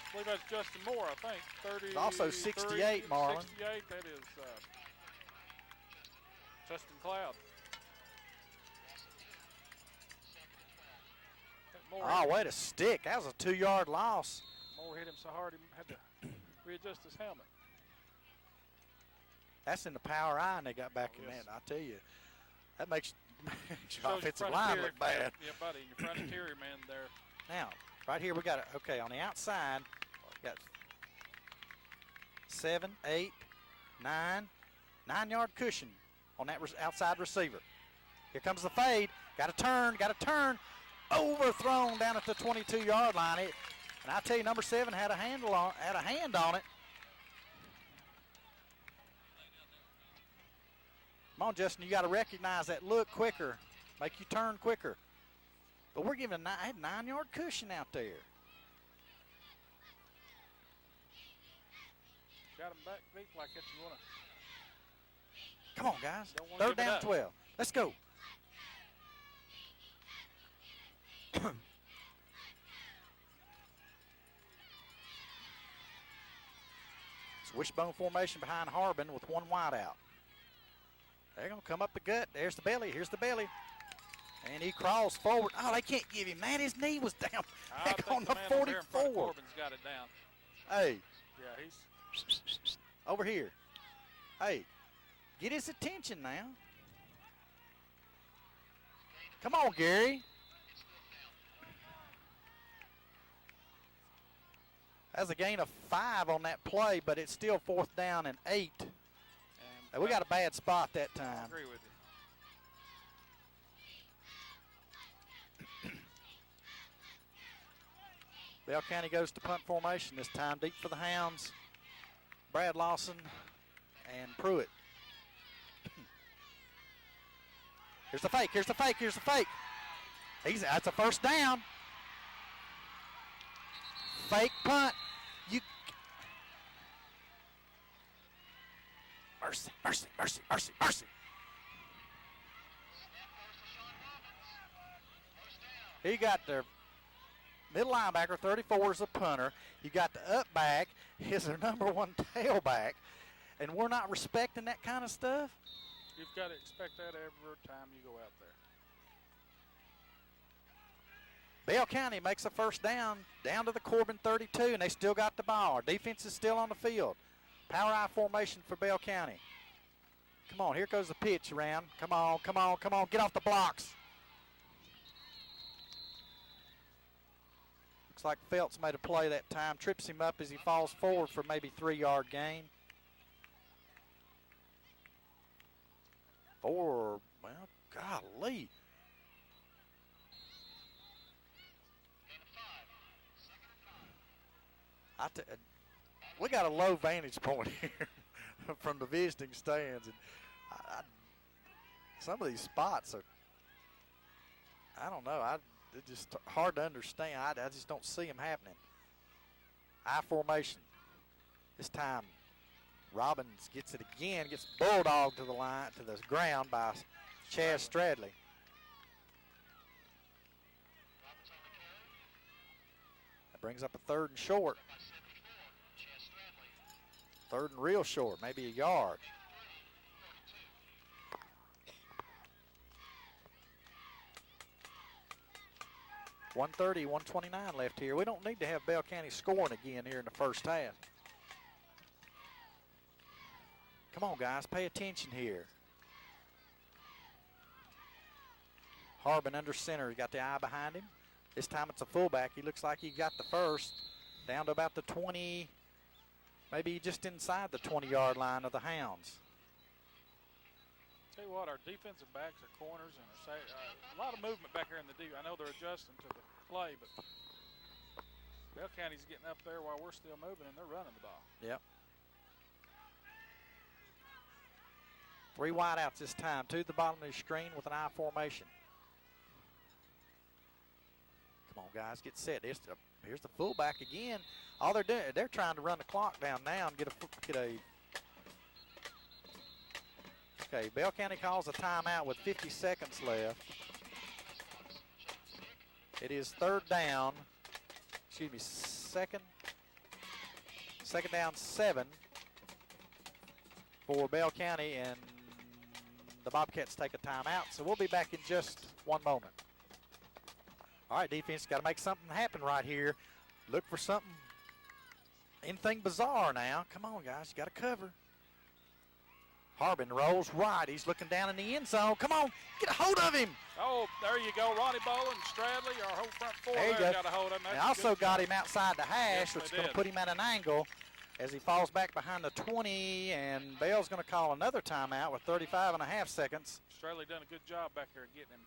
I believe that's Justin Moore, I think. 30. It's also 68, Marlon. 68, that is Justin Cloud. Oh, way to stick. That was a 2-yard loss. Moore hit him so hard he had to readjust his helmet. That's in the power eye, and they got back in that. I tell you, that makes your offensive line look bad. Yeah, buddy, your front interior man there. Now, right here we got on the outside, we got 7, 8, 9, 9-yard cushion on that outside receiver. Here comes the fade. Got to turn. Overthrown down at the 22-yard line. And I tell you, number 7 had a hand on it. Come on, Justin, you got to recognize that look quicker, make you turn quicker. But we're giving a 9-yard cushion out there. Got him back deep like that you want to. Come on, guys. 3rd down 12. Let's go. It's wishbone formation behind Harbin with 1 wide out. They're going to come up the gut. There's the belly. Here's the belly. And he crawls forward. Oh, they can't give him that. His knee was down back on the 44. Corbin's got it down. Hey. Yeah, he's over here. Hey, get his attention now. Come on, Gary. That's a gain of 5 on that play, but it's still 4th down and 8. And we got a bad spot that time. I agree with you. Bell County goes to punt formation this time, deep for the Hounds. Brad Lawson and Pruitt. Here's the fake. That's a 1st down. fake punt. You mercy, mercy, mercy, mercy, mercy. He got their middle linebacker, 34 is the punter. You got the up back is their number one tailback, and we're not respecting that kind of stuff. You've got to expect that every time you go out there. Bell County makes a first down to the Corbin 32, and they still got the ball. Our defense is still on the field. Power I formation for Bell County. Come on, here goes the pitch around. Come on, come on, come on. Get off the blocks. Looks like Phelps made a play that time. Trips him up as he falls forward for maybe 3-yard gain. Or, well, golly. We got a low vantage point here from the visiting stands, and some of these spots are, I don't know, it's just hard to understand. I just don't see them happening. I formation. This time, Robbins gets it again, gets bulldogged to the line, to the ground by Chaz Stradley. That brings up a 3rd and short. 3rd and real short, maybe a yard. .130, 129 left here. We don't need to have Bell County scoring again here in the first half. Come on, guys, pay attention here. Corbin under center. He got the eye behind him. This time it's a fullback. He looks like he got the first. Down to about the 20, maybe just inside the 20-yard line of the Hounds. Tell you what, our defensive backs are corners and a lot of movement back here in the D. I know they're adjusting to the play, but Bell County's getting up there while we're still moving, and they're running the ball. Yep. 3 wideouts this time. 2 at the bottom of the screen with an I formation. Come on, guys, get set. Here's the fullback again. All they're doing, they're trying to run the clock down now and get a. Okay, Bell County calls a timeout with 50 seconds left. It is 3rd down. Excuse me, second down 7 for Bell County, and the Bobcats take a timeout. So we'll be back in just one moment. All right, defense, got to make something happen right here. Look for something, anything bizarre now. Come on, guys, you got to cover. Corbin rolls right. He's looking down in the end zone. Come on, get a hold of him. Oh, there you go. Ronnie Boland, Stradley, our whole front four there there got a hold of him. They also got him outside the hash, which is going to put him at an angle as he falls back behind the 20, and Bell's going to call another timeout with 35.5 seconds. Stradley done a good job back there getting him,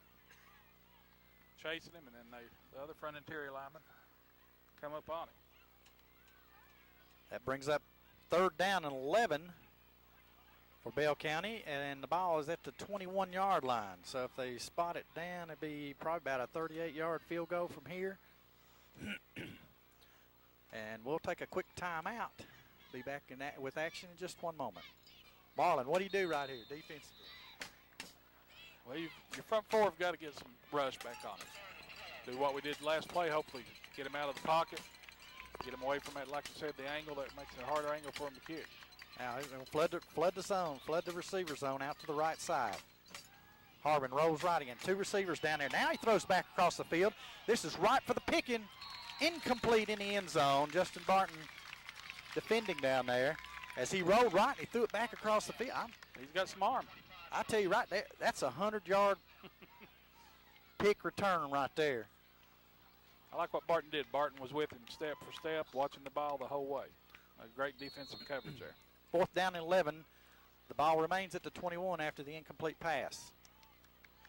chasing him, and then the other front interior lineman come up on him. That brings up 3rd down and 11 for Bell County, and the ball is at the 21-yard line. So if they spot it down, it'd be probably about a 38-yard field goal from here. And we'll take a quick timeout. Be back with action in just one moment. Marlon, what do you do right here defensively? Well, your front four have got to get some rush back on it. Do what we did last play, hopefully get him out of the pocket, get him away from that, like I said, the angle that makes it a harder angle for him to kick. Now he's going to flood the zone, flood the receiver zone out to the right side. Corbin rolls right again. 2 receivers down there. Now he throws back across the field. This is right for the picking. Incomplete in the end zone. Justin Barton defending down there. As he rolled right, he threw it back across the field. He's got some arm. I tell you right there, that's a 100-yard pick return right there. I like what Barton did. Barton was with him step for step, watching the ball the whole way. A great defensive coverage there. 4th down and 11. The ball remains at the 21 after the incomplete pass.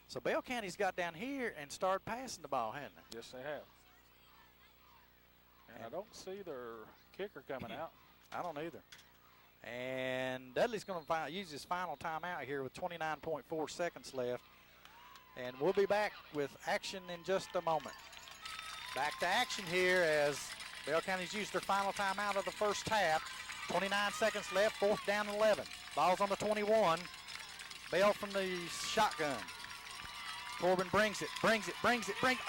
So Bell County's got down here and started passing the ball, hasn't they? Yes, they have. And I don't see their kicker coming out. I don't either. And Dudley's going to use his final timeout here with 29.4 seconds left. And we'll be back with action in just a moment. Back to action here as Bell County's used their final timeout of the first half. 29 seconds left, 4th down and 11. Ball's on the 21. Bell from the shotgun. Corbin brings it.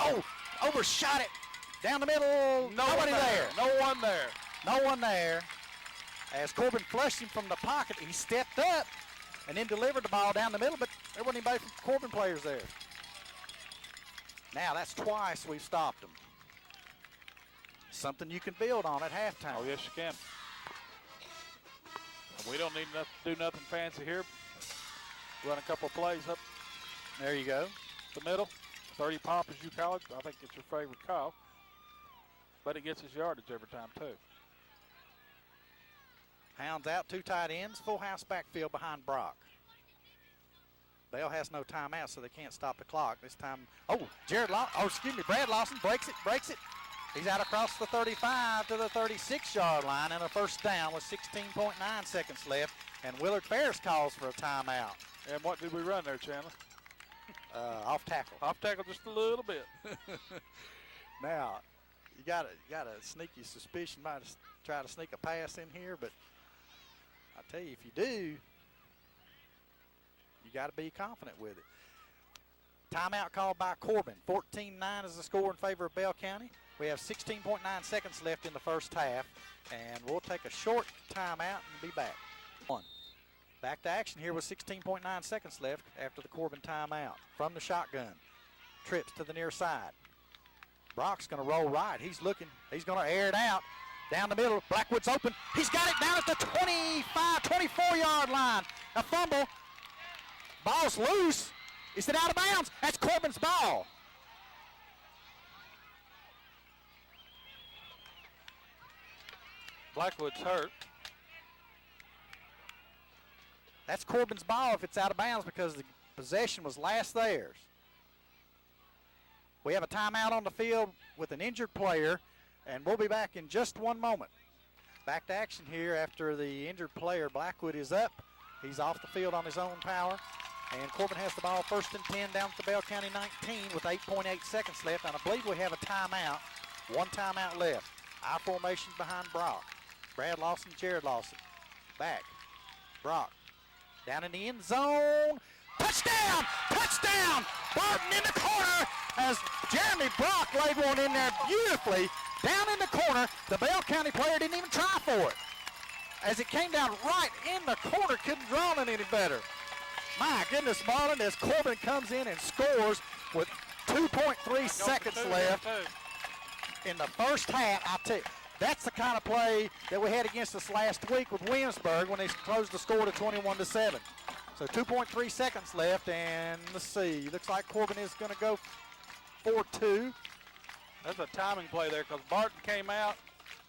Oh, overshot it. Down the middle, nobody there. No one there. No one there. As Corbin flushed him from the pocket, he stepped up and then delivered the ball down the middle, but there wasn't anybody from Corbin players there. Now, that's twice we've stopped them. Something you can build on at halftime. Oh, yes, you can. We don't need to do nothing fancy here. Run a couple of plays up There you go. the middle. 30 pop, as you call it. I think it's your favorite call. But it gets his yardage every time, too. Hounds out, 2 tight ends, full house backfield behind Brock. Bell has no timeout, so they can't stop the clock. This time, Brad Lawson breaks it. He's out across the 35 to the 36-yard line, and a first down with 16.9 seconds left. And Willard Ferris calls for a timeout. And what did we run there, Chandler? Off tackle. Off tackle just a little bit. Now, you got a sneaky suspicion might try to sneak a pass in here, but I tell you, if you do, you got to be confident with it. Timeout called by Corbin. 14-9 is the score in favor of Bell County. We have 16.9 seconds left in the first half, and we'll take a short timeout and be back. Back to action here with 16.9 seconds left after the Corbin timeout. From the shotgun, trips to the near side. Brock's going to roll right. He's looking. He's going to air it out. Down the middle. Blackwood's open. He's got it down at the 25, 24-yard line. A fumble. Ball's loose. Is it out of bounds? That's Corbin's ball. Blackwood's hurt. That's Corbin's ball if it's out of bounds because the possession was last theirs. We have a timeout on the field with an injured player, and we'll be back in just one moment. Back to action here after the injured player. Blackwood is up. He's off the field on his own power. And Corbin has the ball 1st and 10 down at the Bell County 19 with 8.8 seconds left. And I believe we have a timeout. One timeout left. I formation behind Brock. Brad Lawson, Jared Lawson. Back. Brock. Down in the end zone. Touchdown! Touchdown! Barton in the corner as Jeremy Brock laid one in there beautifully. Down in the corner. The Bell County player didn't even try for it. As it came down right in the corner, couldn't draw it any better. My goodness, Marlon, as Corbin comes in and scores with 2.3 seconds left in the first half. I tell you, that's the kind of play that we had against us last week with Williamsburg when they closed the score to 21-7. So 2.3 seconds left, and let's see. Looks like Corbin is going to go 4-2. That's a timing play there because Barton came out,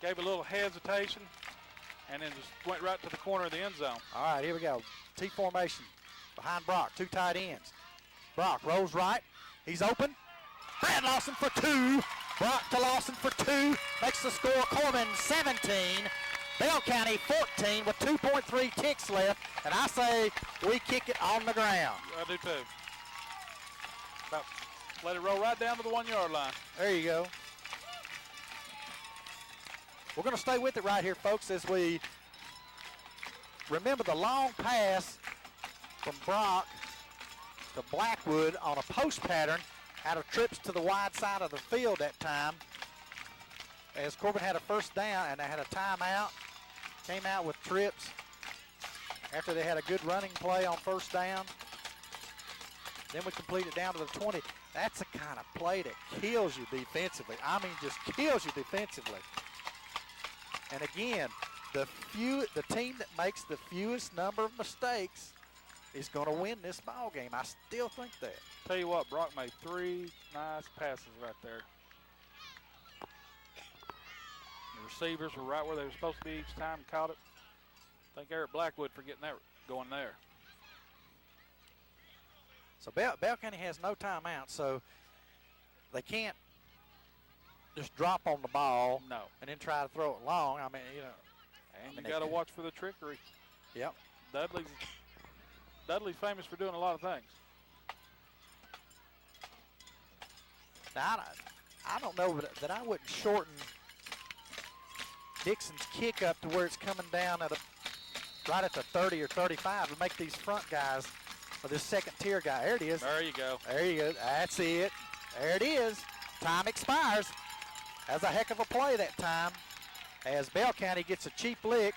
gave a little hesitation, and then just went right to the corner of the end zone. All right, here we go. T formation behind Brock, 2 tight ends. Brock rolls right. He's open. Brad Lawson for 2. Brock to Lawson for 2. Makes the score Corbin 17. Bell County 14 with 2.3 ticks left. And I say we kick it on the ground. I do too. About let it roll right down to the 1-yard line. There you go. We're going to stay with it right here, folks, as we remember the long pass from Brock to Blackwood on a post pattern out of trips to the wide side of the field that time. As Corbin had a first down and they had a timeout, came out with trips after they had a good running play on first down. Then we complete it down to the 20. That's the kind of play that kills you defensively. I mean, just kills you defensively. And again, the team that makes the fewest number of mistakes is going to win this ball game. I still think that. Tell you what, Brock made 3 nice passes right there. The receivers were right where they were supposed to be each time, caught it. Thank Eric Blackwood for getting that going there. So Bell County has no timeout, so they can't just drop on the ball and then try to throw it long. I mean, you know. And you got to watch for the trickery. Yep. Dudley's famous for doing a lot of things. Now, I don't know that I wouldn't shorten Dixon's kick up to where it's coming down at right at the 30 or 35 to make these front guys, or this second tier guy. There it is. There you go. There you go. That's it. There it is. Time expires. That's a heck of a play that time, as Bell County gets a cheap lick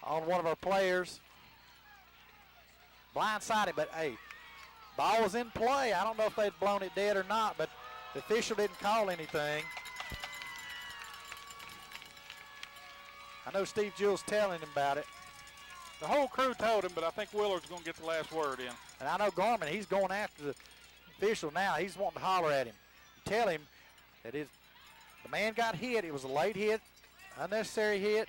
on one of our players. Blindsided, but hey, ball was in play. I don't know if they'd blown it dead or not, but the official didn't call anything. I know Steve Jules telling him about it. The whole crew told him, but I think Willard's going to get the last word in. And I know Garmin, he's going after the official now. He's wanting to holler at him. Tell him that the man got hit. It was a late hit, unnecessary hit.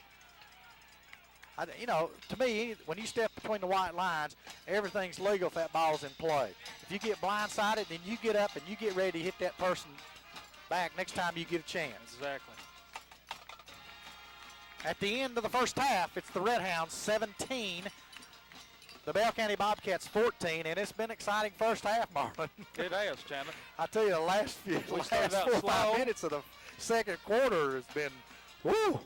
To me, when you step between the white lines, everything's legal if that ball's in play. If you get blindsided, then you get up and you get ready to hit that person back next time you get a chance. Exactly. At the end of the first half, it's the Red Hounds 17, the Bell County Bobcats 14, and it's been an exciting first half, Marlon. It has, Chandler. I tell you, the last 4 or 5 minutes of the second quarter has been, woo.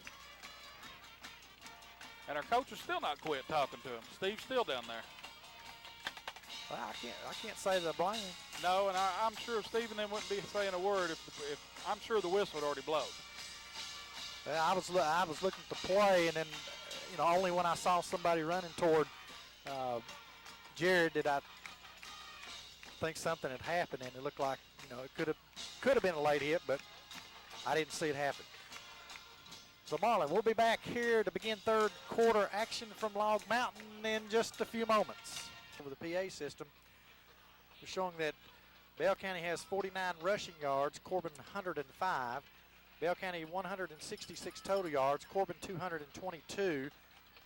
And our coach is still not quit talking to him. Steve's still down there. Well, I can't say the blame. No, and I'm sure Steve and them wouldn't be saying a word if I'm sure the whistle had already blown. Well, I was looking to play, and then only when I saw somebody running toward Jared did I think something had happened, and it looked like it could have been a late hit, but I didn't see it happen. So Marlon, we'll be back here to begin third quarter action from Log Mountain in just a few moments. Over the PA system, we're showing that Bell County has 49 rushing yards, Corbin 105. Bell County 166 total yards, Corbin 222.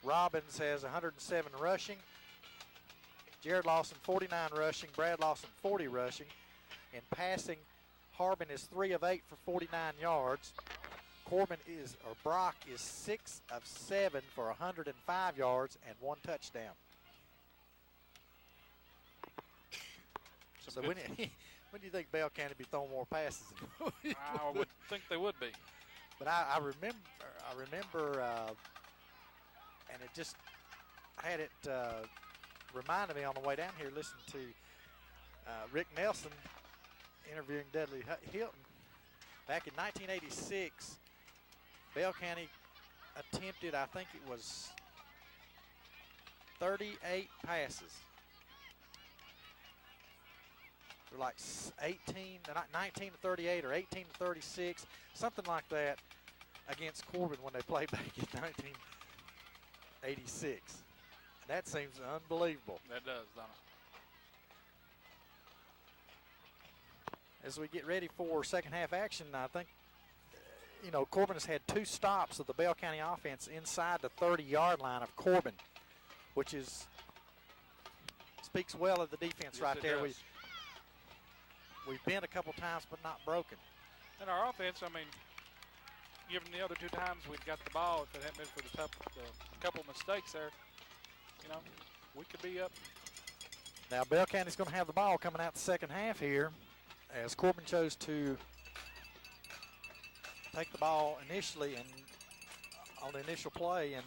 Robbins has 107 rushing. Jared Lawson 49 rushing, Brad Lawson 40 rushing. In passing, Harbin is 3 of 8 for 49 yards. Brock is 6 of 7 for 105 yards and 1 touchdown. So when do you think Bell County be throwing more passes? I would think they would be. But I remember, and it just had it reminded me on the way down here listening to Rick Nelson interviewing Dudley Hilton. Back in 1986, Bell County attempted, I think it was 38 passes. They're like 19 to 38 or 18 to 36, something like that, against Corbin when they played back in 1986. And that seems unbelievable. That does, doesn't it? As we get ready for second half action, I think, Corbin has had 2 stops of the Bell County offense inside the 30-yard line of Corbin, which speaks well of the defense. Yes, right there. We've been a couple times, but not broken. And our offense, given the other 2 times we got the ball, if it hadn't been for the couple mistakes there, we could be up. Now Bell County's going to have the ball coming out the second half here, as Corbin chose to take the ball initially and on the initial play and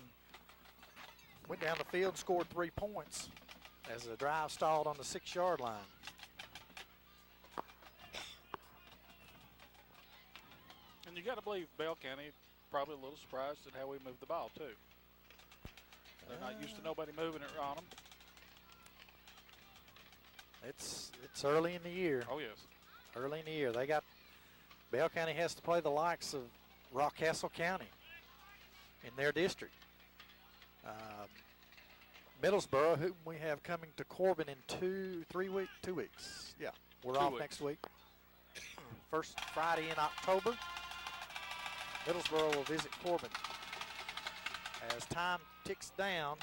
went down the field and scored 3 points as the drive stalled on the 6-yard line. And you got to believe Bell County probably a little surprised at how we moved the ball too. They're not used to nobody moving it on them. It's early in the year. Oh yes. Early in the year. Bell County has to play the likes of Rockcastle County in their district. Middlesboro, whom we have coming to Corbin in 2 weeks. Yeah, we're off next week. First Friday in October, Middlesboro will visit Corbin. As time ticks down,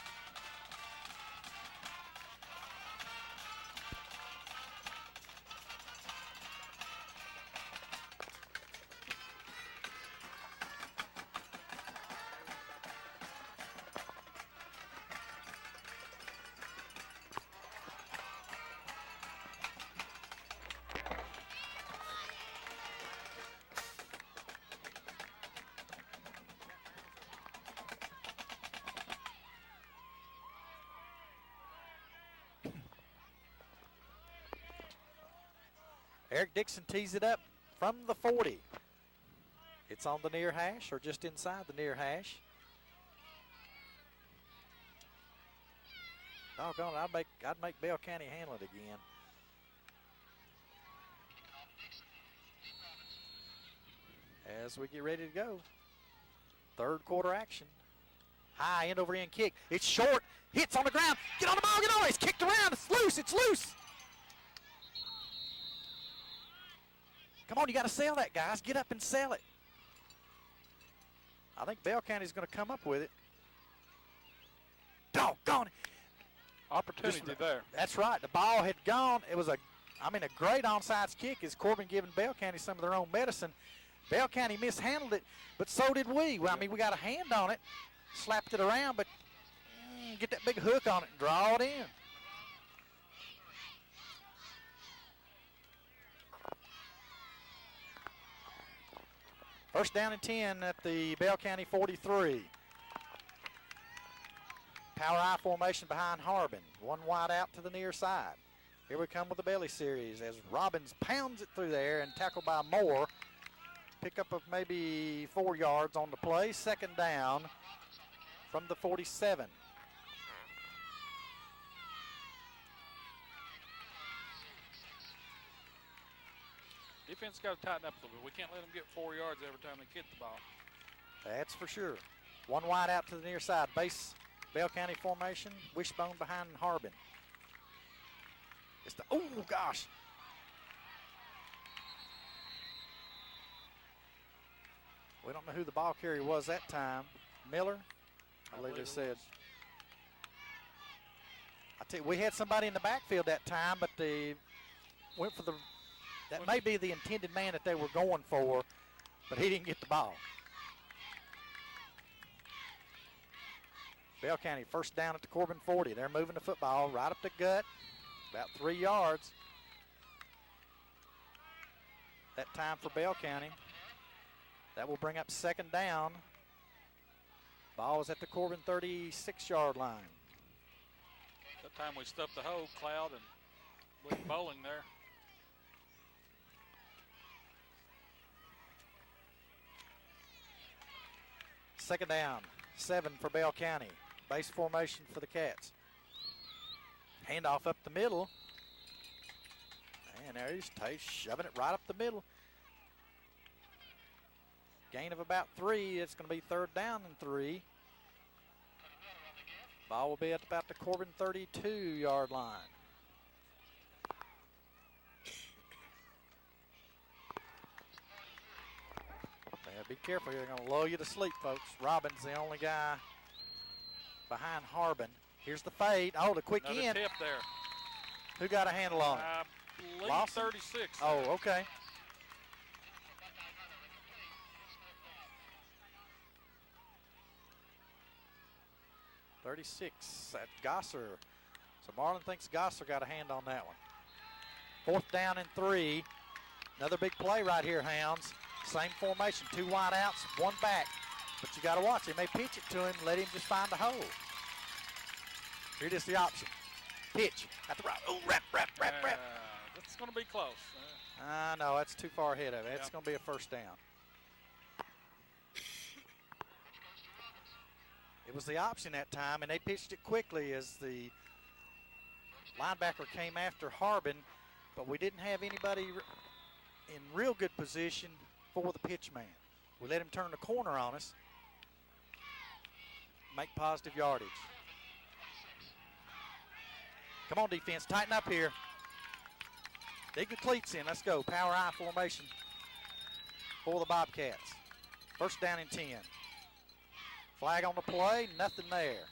Eric Dixon tees it up from the 40. It's on the near hash or just inside the near hash. Doggone it, I'd make Bell County handle it again. As we get ready to go. Third quarter action. High end over end kick. It's short. Hits on the ground. Get on the ball. Get on it. It's kicked around. It's loose. It's loose. Come on, you got to sell that, guys. Get up and sell it. I think Bell County's going to come up with it. Doggone it. Opportunity there. That's right. The ball had gone. It was a great onside kick as Corbin giving Bell County some of their own medicine. Bell County mishandled it, but so did we. Well, I mean, we got a hand on it, slapped it around, but get that big hook on it and draw it in. First down and 10 at the Bell County 43. Power I formation behind Harbin. One wide out to the near side. Here we come with the belly series as Robbins pounds it through there and tackled by Moore. Pickup of maybe 4 yards on the play. Second down from the 47. Defense got to tighten up a little bit. We can't let them get 4 yards every time they kick the ball. That's for sure. One wide out to the near side. Base Bell County formation. Wishbone behind Harbin. It's the, oh gosh. We don't know who the ball carrier was that time. Miller, I believe they said. I tell you, we had somebody in the backfield that time, but they went for the, that may be the intended man that they were going for, but he didn't get the ball. Bell County first down at the Corbin 40. They're moving the football right up the gut, about 3 yards. That time for Bell County. That will bring up second down. Ball is at the Corbin 36-yard line. That time we stuffed the hole, Cloud, and went bowling there. Second down, 7 for Bell County. Base formation for the Cats. Handoff up the middle. And there he's shoving it right up the middle. Gain of about 3. It's going to be third down and 3. Ball will be at about the Corbin 32-yard line. Yeah, be careful. They're going to lull you to sleep, folks. Robbins, the only guy behind Harbin. Here's the fade. Oh, the quick Another end. tip there. Who got a handle on it? I believe Lawson? 36. Oh, okay. .36 at Gosser. So Marlin thinks Gosser got a hand on that one. Fourth down and 3. Another big play right here, Hounds. Same formation, 2 wide outs, 1 back. But you got to watch. They may pitch it to him, let him just find a hole. Here it is, the option. Pitch at the right. Oh, wrap. That's going to be close. No, that's too far ahead of it. It's going to be a first down. It was the option that time, and they pitched it quickly as the linebacker came after Harbin, but we didn't have anybody in real good position for the pitch man. We let him turn the corner on us, make positive yardage. Come on, defense, tighten up here. Dig the cleats in. Let's go. Power I formation for the Bobcats. First down and 10. Flag on the play, nothing there.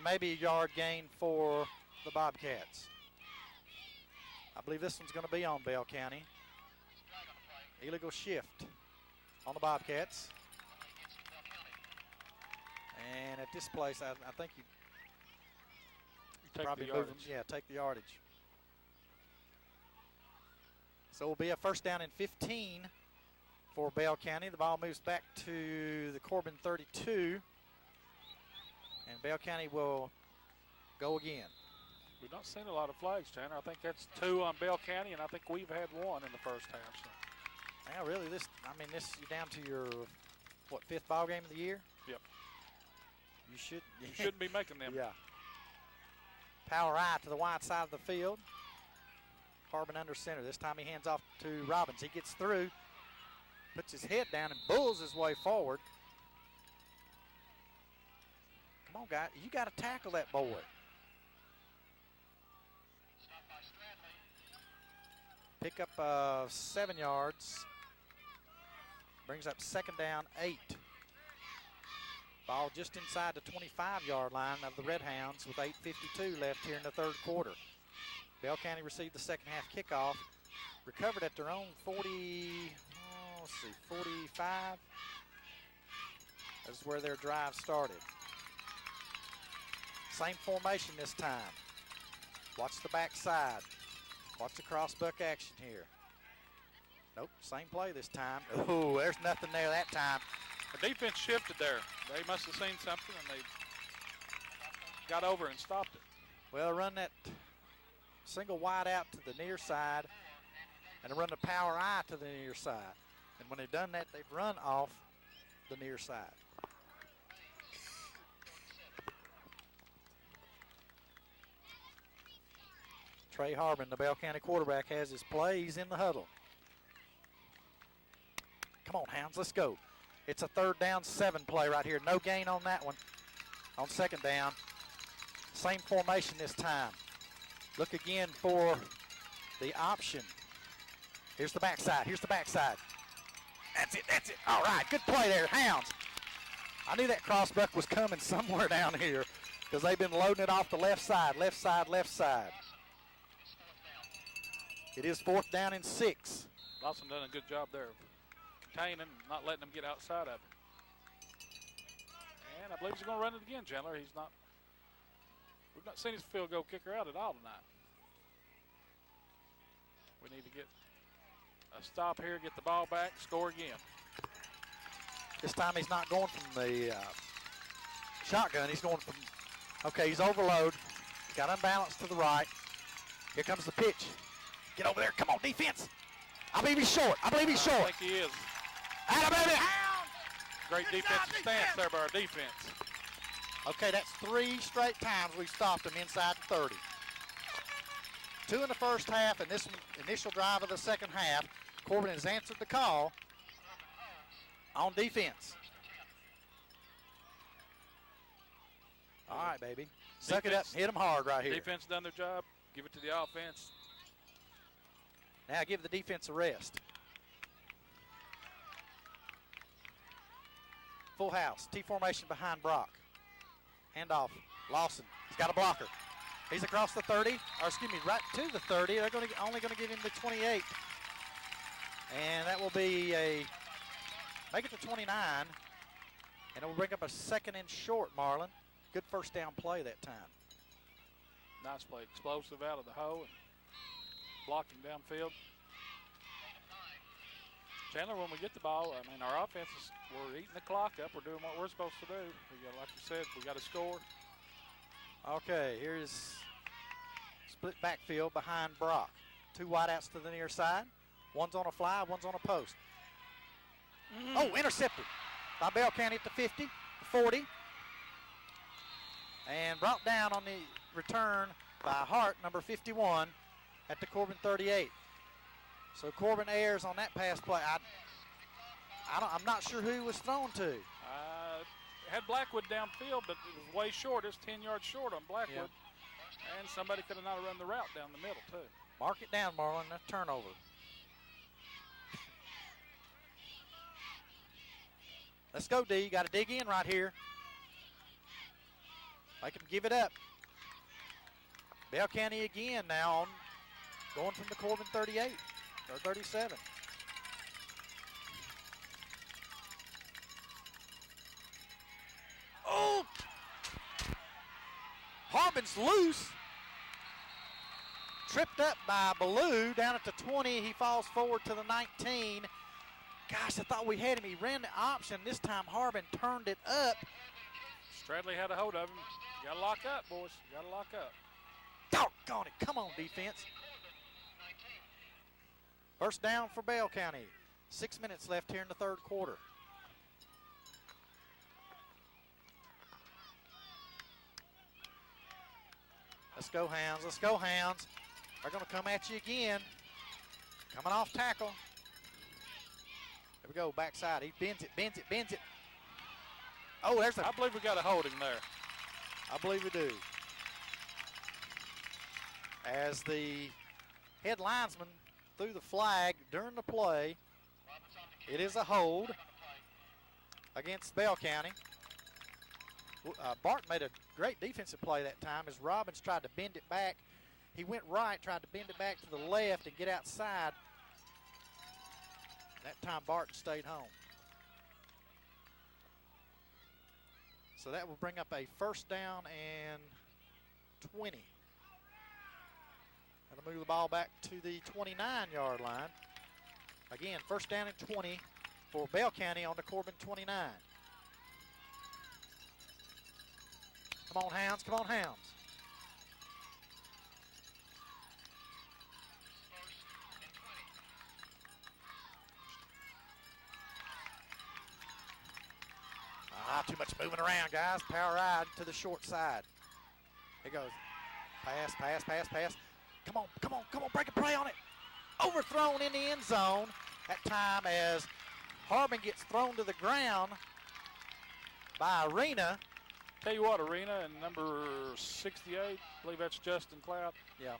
Maybe a yard gain for the Bobcats. I believe this one's going to be on Bell County. Illegal shift on the Bobcats. And at this place, I think you probably move them. Yeah, take the yardage. So it will be a first down and 15 for Bell County. The ball moves back to the Corbin 32. And Bell County will go again. We've not seen a lot of flags, Tanner. I think that's 2 on Bell County, and I think we've had 1 in the first half. So. Now, really, this you're down to your, what, 5th ball game of the year? Yep. You shouldn't be making them. Yeah. Power I to the wide side of the field. Corbin under center. This time he hands off to Robbins. He gets through, puts his head down, and bulls his way forward. Come on, guy. You got to tackle that boy. Pick up 7 yards. Brings up 2nd down, 8. Ball just inside the 25-yard line of the Red Hounds with 8:52 left here in the 3rd quarter. Bell County received the second half kickoff. Recovered at their own 45. That's where their drive started. Same formation this time. Watch the backside. Watch the crossbuck action here. Nope, same play this time. Oh, there's nothing there that time. The defense shifted there. They must have seen something, and they got over and stopped it. Well, run that single wide out to the near side, and run the power I to the near side. And when they've done that, they've run off the near side. Trey Harbin, the Bell County quarterback, has his play. He's in the huddle. Come on, Hounds, let's go. It's a 3rd down 7 play right here. No gain on that one. On 2nd down. Same formation this time. Look again for the option. Here's the backside. Here's the backside. That's it. That's it. All right. Good play there, Hounds. I knew that crossbuck was coming somewhere down here because they've been loading it off the left side. Left side, left side. It is 4th down and 6. Lawson done a good job there of containing, not letting them get outside of it. And I believe he's going to run it again, Chandler. We've not seen his field goal kicker out at all tonight. We need to get a stop here, get the ball back, score again. This time he's not going from the shotgun. He's going from, okay, he's overload. Got unbalanced to the right. Here comes the pitch. Get over there. Come on, defense. I believe he's short. I believe he's short. I think he is. Atta baby, Hound! Great defensive stance there by our defense. Okay, that's 3 straight times we've stopped him inside the 30. 2 in the first half, and this initial drive of the second half. Corbin has answered the call on defense. All right, baby. Suck it up and hit them hard right here. Defense done their job. Give it to the offense. Now give the defense a rest. Full house. T formation behind Brock. Handoff. Lawson. He's got a blocker. He's across the 30, or excuse me, right to the 30. They're only going to give him the 28. And that will be make it to 29. And it will bring up a 2nd and short, Marlon. Good first down play that time. Nice play. Explosive out of the hole. And blocking downfield. Chandler, when we get the ball, I mean, our offense we're eating the clock up. We're doing what we're supposed to do. Like you said, we got to score. Okay, here's split backfield behind Brock. 2 wideouts to the near side. One's on a fly, one's on a post. Oh, intercepted by Bell County at the 50, the 40. And brought down on the return by Hart, number 51, at the Corbin 38. So Corbin errs on that pass play. I'm not sure who he was thrown to. Had Blackwood downfield, but it was way short. It's 10 yards short on Blackwood. Yeah. And somebody could have not run the route down the middle, too. Mark it down, Marlon. That's turnover. Let's go, D. You got to dig in right here. Make him give it up. Bell County again now on going from the Corbin 38 or 37. Oh! Harbin's loose. Tripped up by Ballou down at the 20. He falls forward to the 19. Gosh, I thought we had him. He ran the option. This time Harbin turned it up. Stradley had a hold of him. You got to lock up, boys. You got to lock up. Oh, on it. Come on, defense. First down for Bell County. 6 minutes left here in the third quarter. Let's go, Hounds. Let's go, Hounds. They're going to come at you again. Coming off tackle. There we go, backside. He bends it, bends it, bends it. Oh, there's a... I believe we got a holding there. I believe we do. As the head linesman threw the flag during the play, it is a hold against Bell County. Barton made a great defensive play that time as Robbins tried to bend it back. He went right, tried to bend it back to the left and get outside. That time Barton stayed home. So that will bring up a first down and 20. That'll move the ball back to the 29-yard line. Again, first down and 20 for Bell County on the Corbin 29. Come on, Hounds. Come on, Hounds. Too much moving around, guys. Power ride to the short side. Here goes. Pass, pass, pass, pass. Come on, come on, come on. Break a play on it. Overthrown in the end zone. That time as Corbin gets thrown to the ground by Arena. Tell you what, Arena and number 68, I believe that's Justin Cloud. Yeah.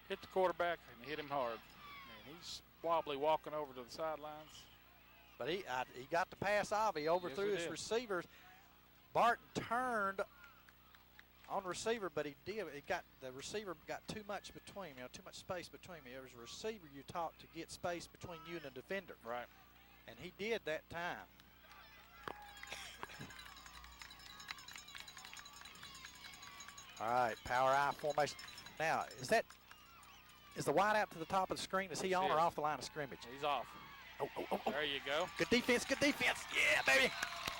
Hit the quarterback and hit him hard. Man, he's wobbly walking over to the sidelines. But he got the pass off. He overthrew his receivers. Barton turned on the receiver, but the receiver got too much between, too much space between me. There was a receiver you taught to get space between you and the defender. Right. And he did that time. All right, power I formation. Now, is the wide out to the top of the screen? Is he on or off the line of scrimmage? He's off. Oh. There you go. Good defense, good defense. Yeah, baby.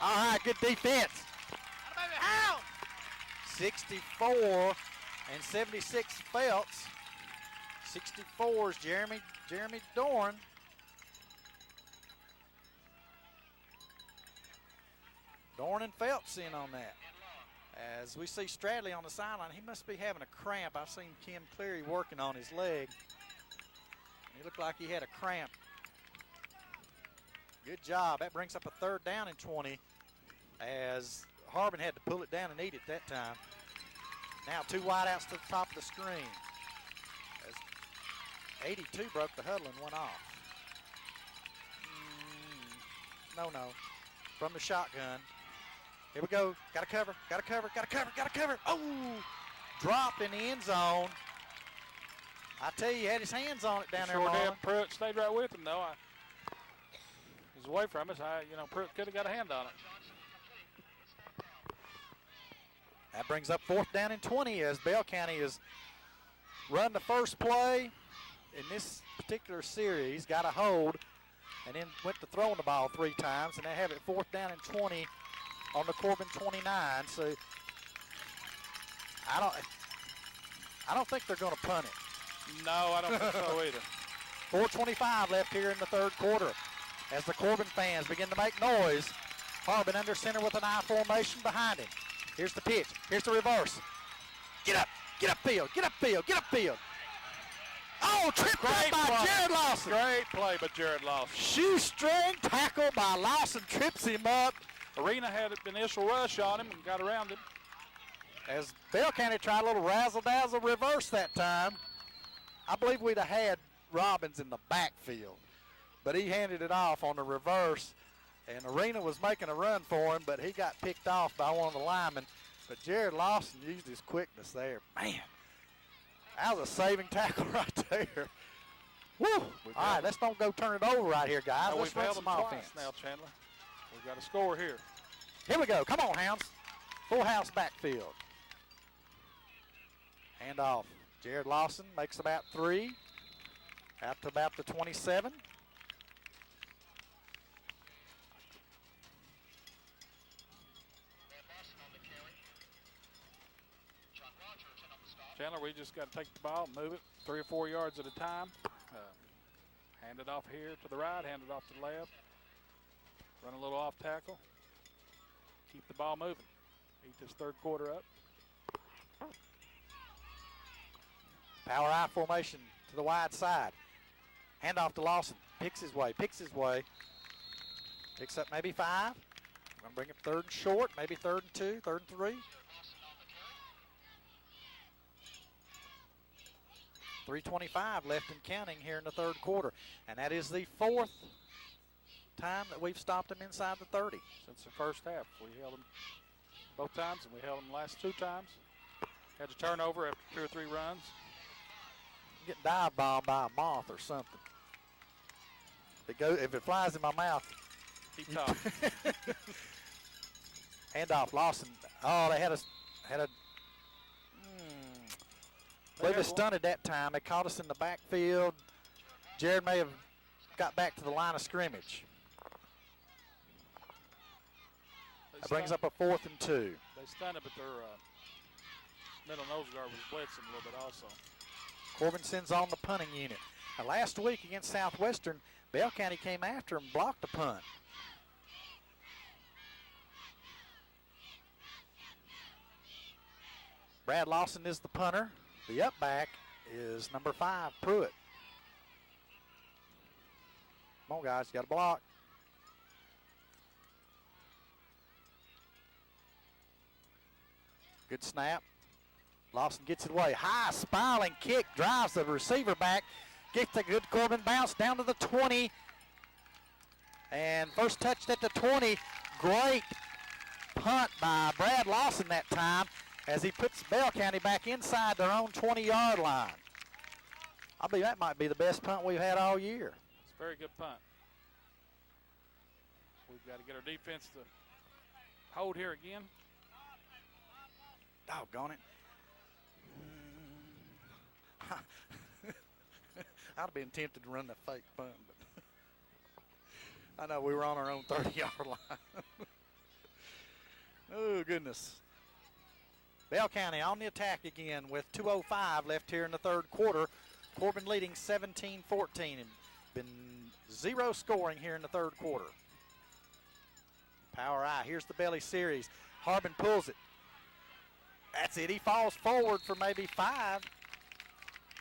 All right, good defense. How? 64 and 76 Phelps. 64 is Jeremy Dorn. Dorn and Phelps in on that. As we see Stradley on the sideline, he must be having a cramp. I've seen Ken Cleary working on his leg. He looked like he had a cramp. Good job. That brings up a third down and 20 as Harbin had to pull it down and eat it that time. Now two wideouts to the top of the screen. As 82 broke the huddle and went off. No. From the shotgun. Here we go. Got to cover. Got to cover. Got to cover. Got to cover. Oh! Drop in the end zone. I tell you, he had his hands on it down there. Sure did. Pruitt stayed right with him, though. He's away from us. Pruitt could have got a hand on it. That brings up fourth down and 20 as Bell County has run the first play in this particular series, got a hold, and then went to throwing the ball 3 times, and they have it fourth down and 20 on the Corbin 29. So I don't think they're going to punt it. No, I don't think so either. 4:25 left here in the third quarter as the Corbin fans begin to make noise. Harbin under center with an I formation behind him. Here's the pitch. Here's the reverse. Get up field. Get up field. Oh, tripped up by Jared Lawson. Great play by Jared Lawson. Shoestring tackle by Lawson trips him up. Arena had an initial rush on him and got around him. As Bell County tried a little razzle-dazzle reverse that time. I believe we'd have had Robbins in the backfield, but he handed it off on the reverse, and Arena was making a run for him, but he got picked off by one of the linemen. But Jared Lawson used his quickness there. Man, that was a saving tackle right there. Woo! All right, let's don't go turn it over right here, guys. Let's run some offense. Now, Chandler. We've got a score here. Here we go. Come on, Hounds. Full house backfield. Hand off. Jared Lawson makes about 3. Out to about the 27. Chandler, we just got to take the ball, move it 3 or 4 yards at a time. Hand it off here to the right, hand it off to the left. Run a little off tackle. Keep the ball moving. Eat this third quarter up. Power I formation to the wide side. Hand off to Lawson. Picks his way. Picks up maybe 5. We're going to bring it third and short, maybe third and 2, third and 3. 3:25 left and counting here in the third quarter. And that is the 4th time that we've stopped them inside the 30. Since the first half. We held them both times, and we held them the last 2 times. Had a turnover after 2 or 3 runs. Getting dive bombed by a moth or something. If it flies in my mouth. Keep talking. Hand off, Lawson. Oh, they had a They were stunted that time. They caught us in the backfield. Jared may have got back to the line of scrimmage. That brings up a 4th and 2. They stunned it, but their middle nose guard was blitzing a little bit also. Corbin sends on the punting unit. Now, last week against Southwestern, Bell County came after him and blocked the punt. Brad Lawson is the punter. The up back is number 5, Pruitt. Come on, guys, you got to block. Good snap. Lawson gets it away. High spiraling kick, drives the receiver back. Gets a good Corbin bounce down to the 20. And first touch at the 20. Great punt by Brad Lawson that time, as he puts Bell County back inside their own 20-yard line. I believe that might be the best punt we've had all year. It's a very good punt. We've got to get our defense to hold here again. Doggone it. I'd have been tempted to run the fake punt, but I know we were on our own 30-yard line. Oh, goodness. Bell County on the attack again with 2:05 left here in the third quarter. Corbin leading 17-14 and been 0 scoring here in the third quarter. Power I. Here's the belly series. Harbin pulls it. That's it. He falls forward for maybe 5.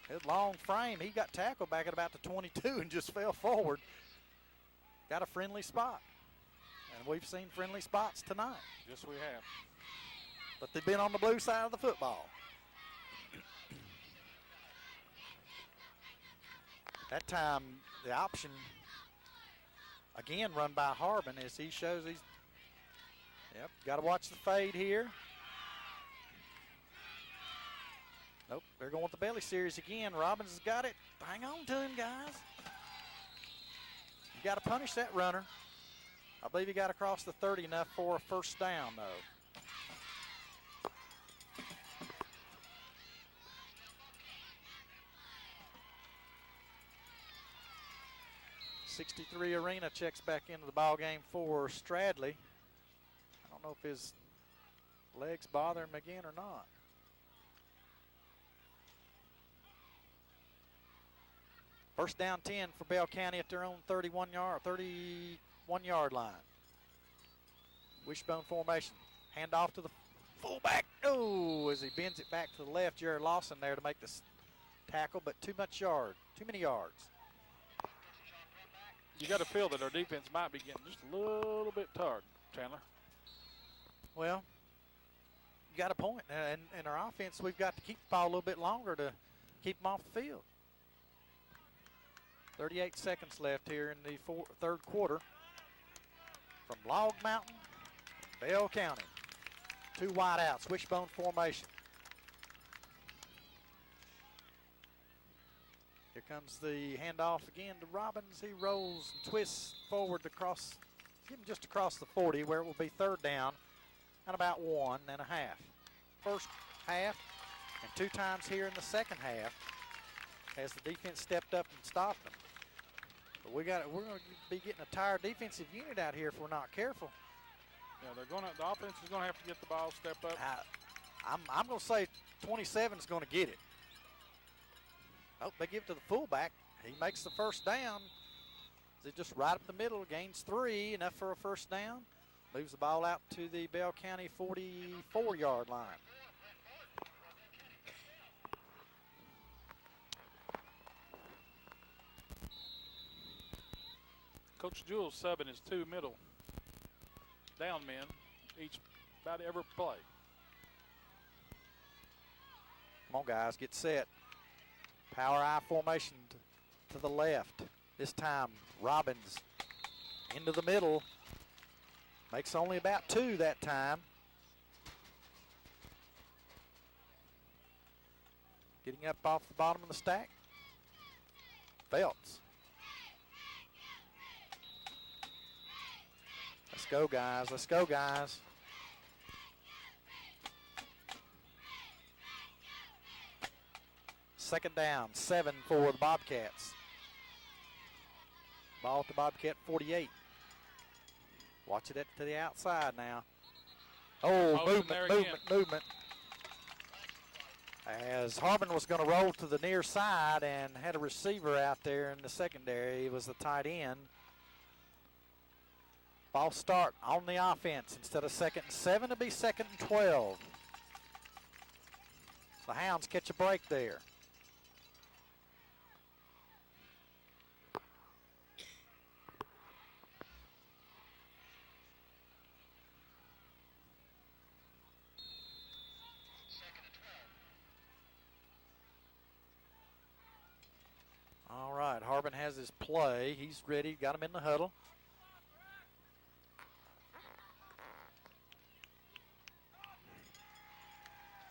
His long frame. He got tackled back at about the 22 and just fell forward. Got a friendly spot. And we've seen friendly spots tonight. Yes, we have. But they've been on the blue side of the football. That time, the option, again, run by Harbin as he shows he's, got to watch the fade here. Nope, they're going with the belly series again. Robbins has got it. Hang on to him, guys. You got to punish that runner. I believe he got across the 30 enough for a first down, though. '63 Arena checks back into the ball game for Stradley. I don't know if his legs bother him again or not. First down 10 for Bell County at their own 31-yard line. Wishbone formation. Hand off to the fullback. Oh, as he bends it back to the left. Jared Lawson there to make the tackle, but too many yards. You got to feel that our defense might be getting just a little bit tired, Chandler. Well, you got a point. And in our offense, we've got to keep the ball a little bit longer to keep them off the field. 38 seconds left here in the third quarter. From Log Mountain, Bell County. 2 wide outs, wishbone formation. Here comes the handoff again to Robbins. He rolls and twists forward across, just across the 40, where it will be third down and about 1.5. First half and 2 times here in the second half as the defense stepped up and stopped them. But we're going to be getting a tired defensive unit out here if we're not careful. Yeah, the offense is going to have to get the ball, step up. I'm going to say 27 is going to get it. Oh, they give it to the fullback. He makes the first down. Is it just right up the middle, gains 3, enough for a first down. Moves the ball out to the Bell County 44-yard line. Coach Jules subbing his 2 middle down men each about every play. Come on, guys, get set. Power I formation to the left. This time, Robbins into the middle. Makes only about 2 that time. Getting up off the bottom of the stack. Phelps. Let's go, guys. Let's go, guys. Second down, 7 for the Bobcats. Ball to Bobcat 48. Watch it to the outside now. Oh, movement. As Harbin was going to roll to the near side and had a receiver out there in the secondary. It was the tight end. False start on the offense. Instead of 2nd and 7, it'll be 2nd and 12. The Hounds catch a break there. All right, Harbin has his play. He's ready, got him in the huddle.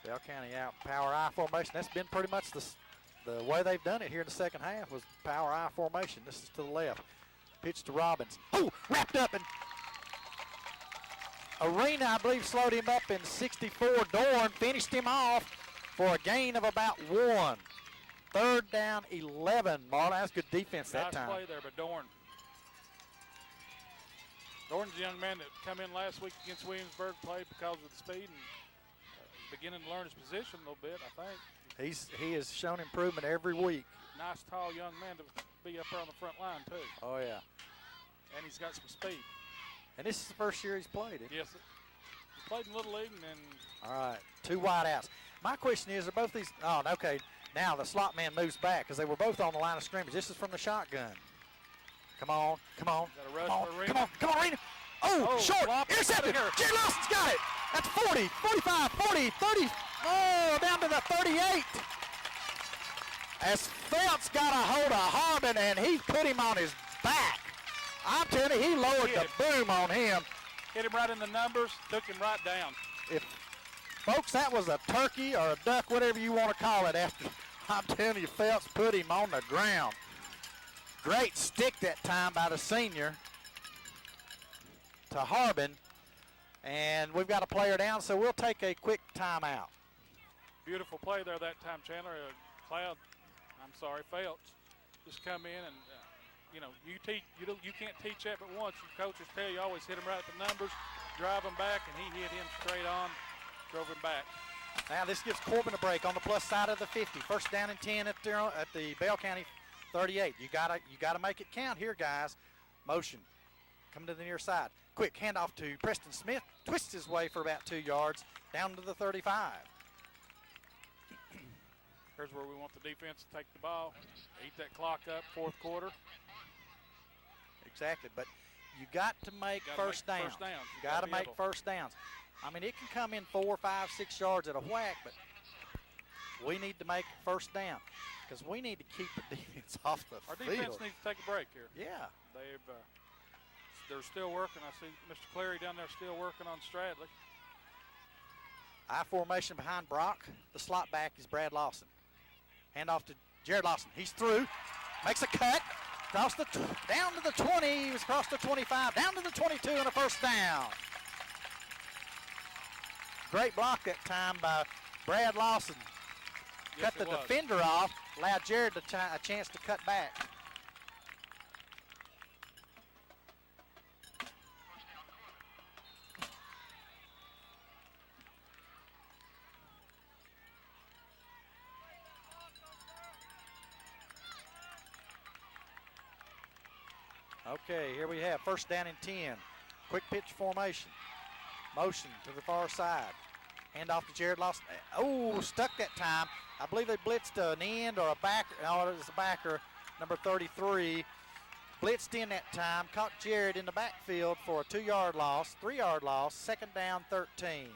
Bell County out power I formation. That's been pretty much the way they've done it here in the second half was power I formation. This is to the left. Pitch to Robbins. Oh, wrapped up, and Arena, I believe, slowed him up in 64. Dorn finished him off for a gain of about 1. 3rd down, 11. Marlon, that's good defense that time. Nice play there by Dorn. Dorn's a young man that come in last week against Williamsburg, played because of the speed and beginning to learn his position a little bit, I think. He has shown improvement every week. Nice, tall young man to be up there on the front line, too. Oh, yeah. And he's got some speed. And this is the first year he's played it. Yes. He's played in Little League and then. All right, 2 wideouts. My question is, are both these, oh, okay. Now the slot man moves back because they were both on the line of scrimmage. This is from the shotgun. Come on. Got a rush for Arena. Come on, Arena. Oh, short. Intercepted. Jerry Lawson's got it. That's 40, 45, 40, 30. Oh, down to the 38. As Phelps got a hold of Harbin and he put him on his back. I'm telling you, he lowered the boom on him. Hit him right in the numbers, took him right down. Folks, that was a turkey or a duck, whatever you want to call it. After I'm telling you, Phelps put him on the ground. Great stick that time by the senior to Harbin. And we've got a player down, so we'll take a quick timeout. Beautiful play there that time, Chandler. Phelps just come in and, you can't teach that but once. Your coaches tell you always hit him right at the numbers, drive him back, and he hit him straight on, drove him back. Now this gives Corbin a break on the plus side of the 50. First down and 10 at the Bell County 38. You gotta make it count here, guys. Motion. Coming to the near side. Quick handoff to Preston Smith. Twists his way for about 2 yards down to the 35. Here's where we want the defense to take the ball, eat that clock up, 4th quarter. Exactly, but you got to make first downs. You got to make first downs. I mean, it can come in 4, 5, 6 yards at a whack, but we need to make first down because we need to keep the defense off the field. Our defense needs to take a break here. Yeah. They're still working. I see Mr. Clary down there still working on Stradley. I formation behind Brock. The slot back is Brad Lawson. Handoff to Jared Lawson. He's through. Makes a cut. Down to the 20. He was across the 25. Down to the 22 and a first down. Great block that time by Brad Lawson. Yes, Cut the defender off. Allowed Jared a chance to cut back. Okay, here we have first down and 10. Quick pitch formation. Motion to the far side. Hand off to Jared Lawson. Oh, stuck that time. I believe they blitzed an end or a backer. No, it was a backer, number 33. Blitzed in that time. Caught Jared in the backfield for a 2-yard loss, 3-yard loss. Second down, 13.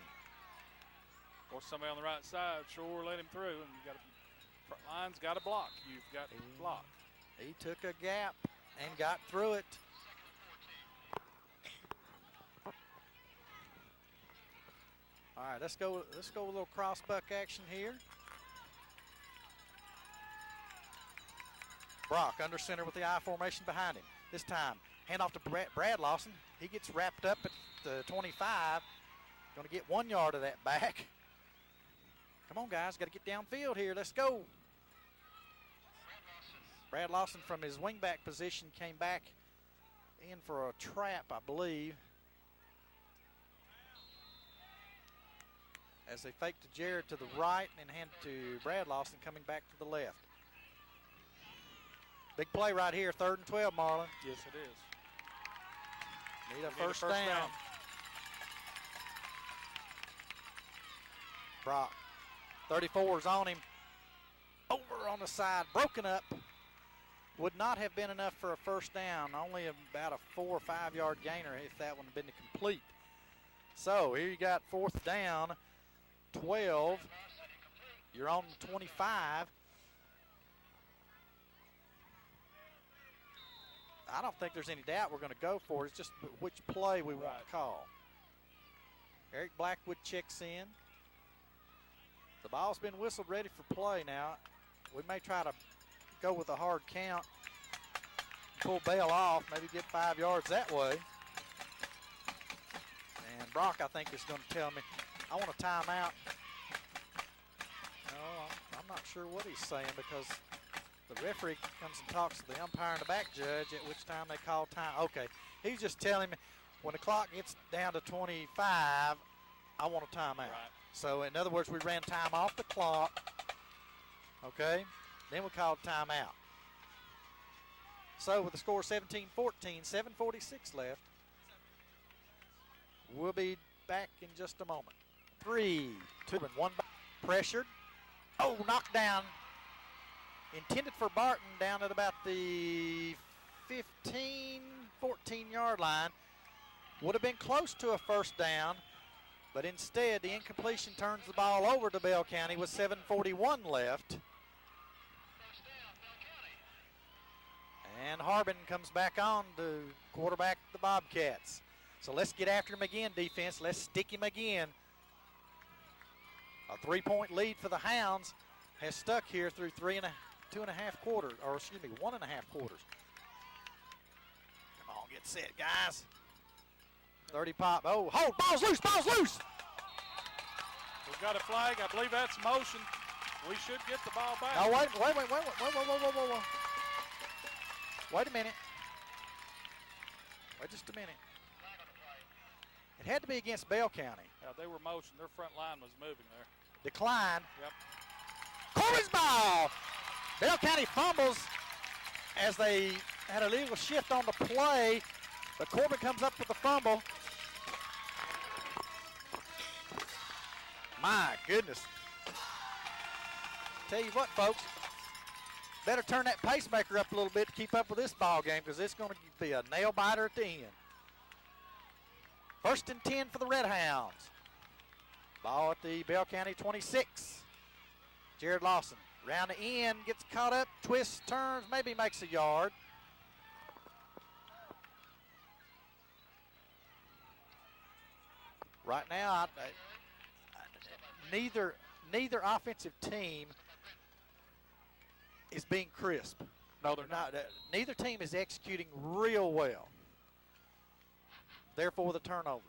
Or somebody on the right side sure let him through, and you got to, front line's got to block. You've got to block. He took a gap and got through it. All right, let's go with a little cross buck action here. Brock under center with the I formation behind him. This time, hand off to Brad Lawson. He gets wrapped up at the 25. Going to get 1 yard of that back. Come on, guys, got to get downfield here. Let's go. Brad Lawson from his wingback position came back in for a trap, I believe. As they fake to Jared to the right and hand to Brad Lawson coming back to the left. Big play right here, 3rd and 12, Marlon. Yes, it is. Need a first down. Brock, 34 is on him. Over on the side, broken up. Would not have been enough for a first down. Only about a 4 or 5 yard gainer if that one had been complete. So here you got 4th down, 12. You're on 25. I don't think there's any doubt we're going to go for it. It's just which play we want to call. Eric Blackwood checks in. The ball's been whistled, ready for play now. We may try to go with a hard count, pull bail off, maybe get 5 yards that way. And Brock, I think, is going to tell me, I want a timeout. No, I'm not sure what he's saying because the referee comes and talks to the umpire and the back judge, at which time they call time. Okay, he's just telling me when the clock gets down to 25, I want a timeout. Right. So, in other words, we ran time off the clock, okay? Then we called timeout. So, with the score 17-14, 7:46 left, we'll be back in just a moment. 3, 2, and 1. Pressured. Oh, knocked down. Intended for Barton down at about the 15, 14-yard line. Would have been close to a first down, but instead the incompletion turns the ball over to Bell County with 7:41 left. And Harbin comes back on to quarterback the Bobcats. So let's get after him again, defense. Let's stick him again. A 3-point lead for the Hounds has stuck here through 2.5 quarters, or excuse me, 1.5 quarters. Come on, get set, guys. 30 pop. Oh, hold, ball's loose, ball's loose. We've got a flag. I believe that's motion. We should get the ball back. Oh, wait a minute. Wait just a minute. It had to be against Bell County. Yeah, they were motion. Their front line was moving there. Decline. Yep. Corbin's ball. Bell County fumbles as they had a legal shift on the play, but Corbin comes up with the fumble. My goodness. Tell you what, folks, better turn that pacemaker up a little bit to keep up with this ball game because it's going to be a nail biter at the end. 1st and 10 for the Red Hounds. Ball at the Bell County 26. Jared Lawson round the end, gets caught up, twists, turns, maybe makes a yard. Right now, neither offensive team is being crisp. No, they're not. Neither team is executing real well. Therefore, the turnovers.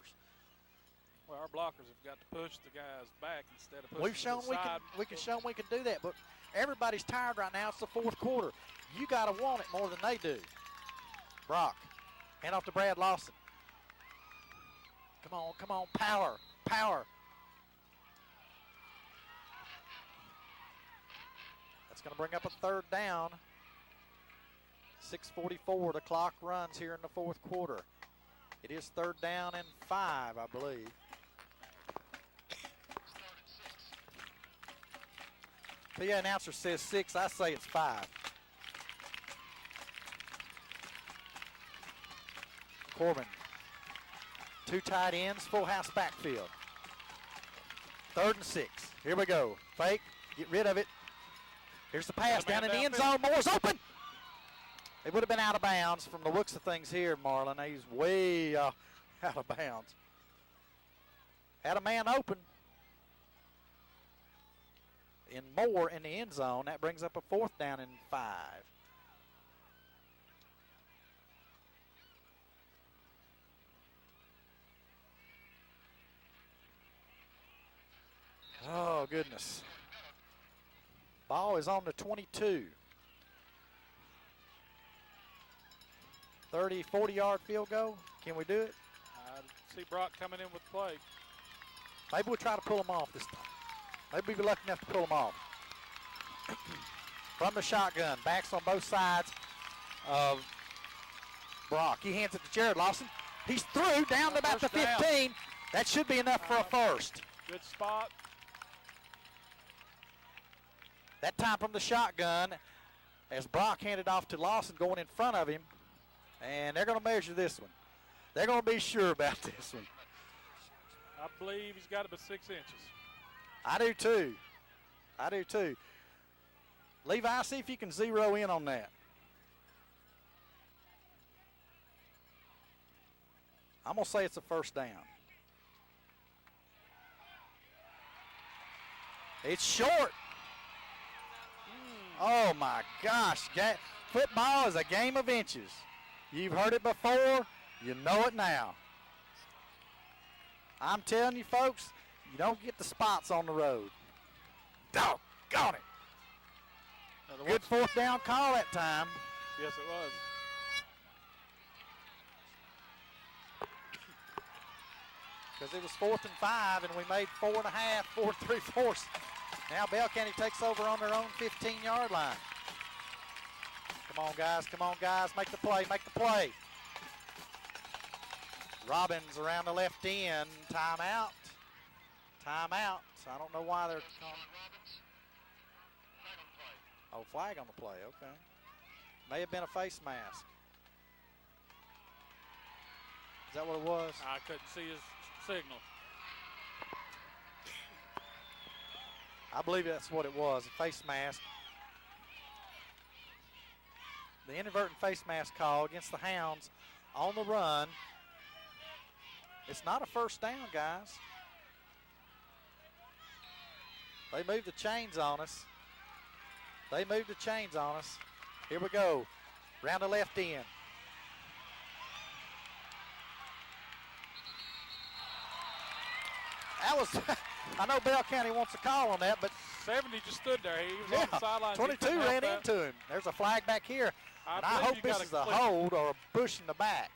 Well, our blockers have got to push the guys back instead of pushing We've shown to the we side. can show we can do that, but everybody's tired right now. It's the 4th quarter. You got to want it more than they do. Brock, hand off to Brad Lawson. Come on, power. That's going to bring up a 3rd down. 6:44, the clock runs here in the fourth quarter. It is 3rd down and 5, I believe. The announcer says 6, I say it's 5. Corbin, 2 tight ends, full house backfield. 3rd and 6, here we go. Fake, get rid of it. Here's the pass down in the end zone, Moore's open. It would have been out of bounds from the looks of things here, Marlon. He's way out of bounds. Had a man open. In Moore in the end zone. That brings up a 4th down and 5. Oh, goodness. Ball is on the 22. 30, 40-yard field goal. Can we do it? I see Brock coming in with play. Maybe we'll try to pull them off this time. Maybe we'll be lucky enough to pull them off. From the shotgun, backs on both sides of Brock. He hands it to Jared Lawson. He's through, down to about the 15. Down. That should be enough for a first. Good spot. That time from the shotgun, as Brock handed off to Lawson going in front of him. And they're going to measure this one. They're going to be sure about this one. I believe he's got about 6 inches. I do too. I do too. Levi, see if you can zero in on that. I'm going to say it's a 1st down. It's short. Oh, my gosh. Football is a game of inches. You've heard it before. You know it now. I'm telling you, folks, you don't get the spots on the road. Doggone it. Good 4th down call that time. Yes, it was. Because it was 4th and 5, and we made 4.5, 4 3/4. Now Bell County takes over on their own 15-yard line. Come on, guys. Come on, guys. Make the play. Make the play. Robbins around the left end. Timeout. Timeout. I don't know why they're calling. Oh, flag on the play. Okay. May have been a face mask. Is that what it was? I couldn't see his signal. I believe that's what it was, a face mask. The inadvertent face mask call against the Hounds on the run. It's not a 1st down, guys. They moved the chains on us. They moved the chains on us. Here we go. Round the left end. That was, I know Bell County wants a call on that, but 70 just stood there. He was on the sidelines. 22 ran into him. There's a flag back here. And I hope this is a hold or a push in the back.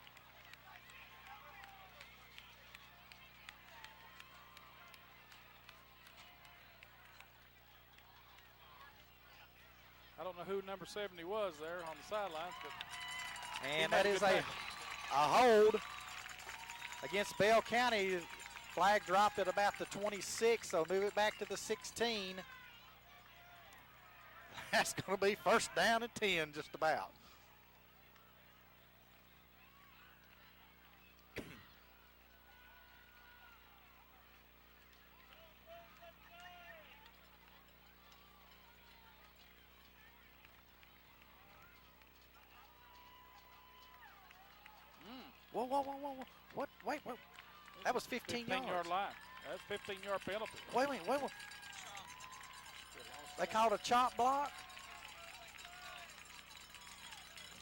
I don't know who number 70 was there on the sidelines, but and that is a hold against Bell County. Flag dropped at about the 26, so move it back to the 16. That's going to be 1st down and 10 just about. Whoa. What? Wait. That was 15 yards. 15-yard line. That's 15-yard penalty. Wait. They called a chop block?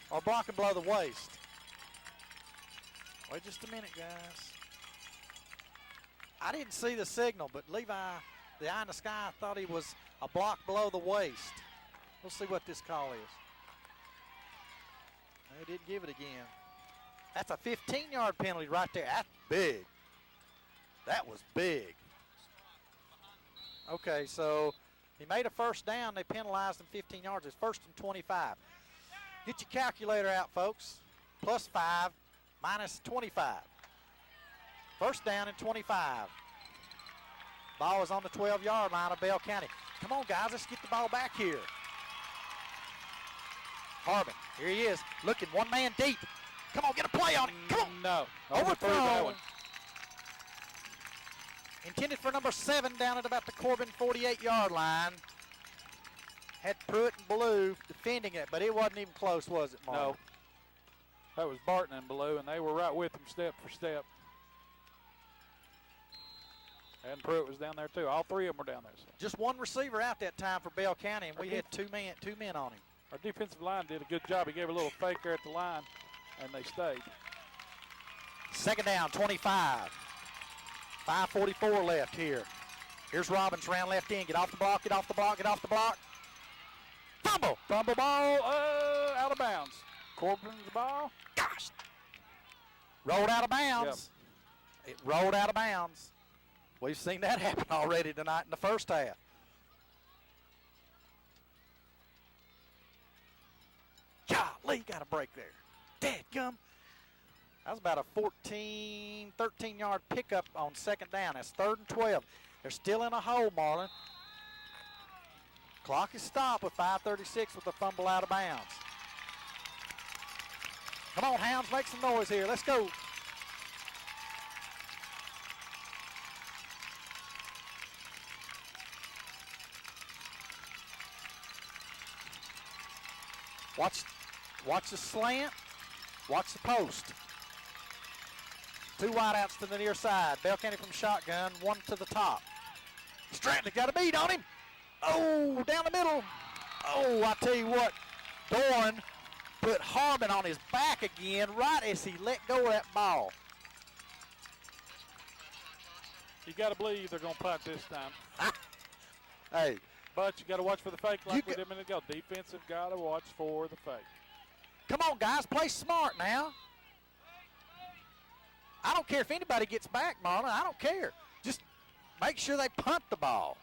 Or block and below the waist? Wait just a minute, guys. I didn't see the signal, but Levi, the eye in the sky, thought he was a block below the waist. We'll see what this call is. They didn't give it again. That's a 15-yard penalty right there. That's big. That was big. Okay, so he made a 1st down. They penalized him 15 yards. It's 1st and 25. Get your calculator out, folks. +5, -25. First down and 25. Ball is on the 12-yard line of Bell County. Come on, guys, let's get the ball back here. Corbin, here he is, looking one man deep. Come on, get a play on it. Come on. No. Overthrown. Intended for number 7 down at about the Corbin 48-yard line. Had Pruitt and Blue defending it, but it wasn't even close, was it, Mark? No. That was Barton and Blue, and they were right with him step for step. And Pruitt was down there, too. All three of them were down there. So. Just one receiver out that time for Bell County, and we had two men on him. Our defensive line did a good job. He gave a little fake there at the line, and they stayed. Second down, 25. 5:44 left here. Here's Robbins, round left in. Get off the block, get off the block, get off the block. Fumble! Fumble ball, out of bounds. Corbin's ball. Gosh! Rolled out of bounds. Yep. It rolled out of bounds. We've seen that happen already tonight in the first half. Golly, got a break there. Dadgum. That was about a 13-yard pickup on second down. That's 3rd and 12. They're still in a hole, Marlon. Clock is stopped with 5:36 with the fumble out of bounds. Come on, Hounds, make some noise here. Let's go. Watch the slant. Watch the post. 2 wideouts to the near side. Bell County from shotgun, 1 to the top. Stratton got a beat on him. Oh, down the middle. Oh, I tell you what, Dorn put Harmon on his back again right as he let go of that ball. You got to believe they're going to punt this time. Hey. But you got to watch for the fake like we did a minute ago. Defensive got to watch for the fake. Come on, guys, play smart now. I don't care if anybody gets back, Marlon. I don't care. Just make sure they punt the ball.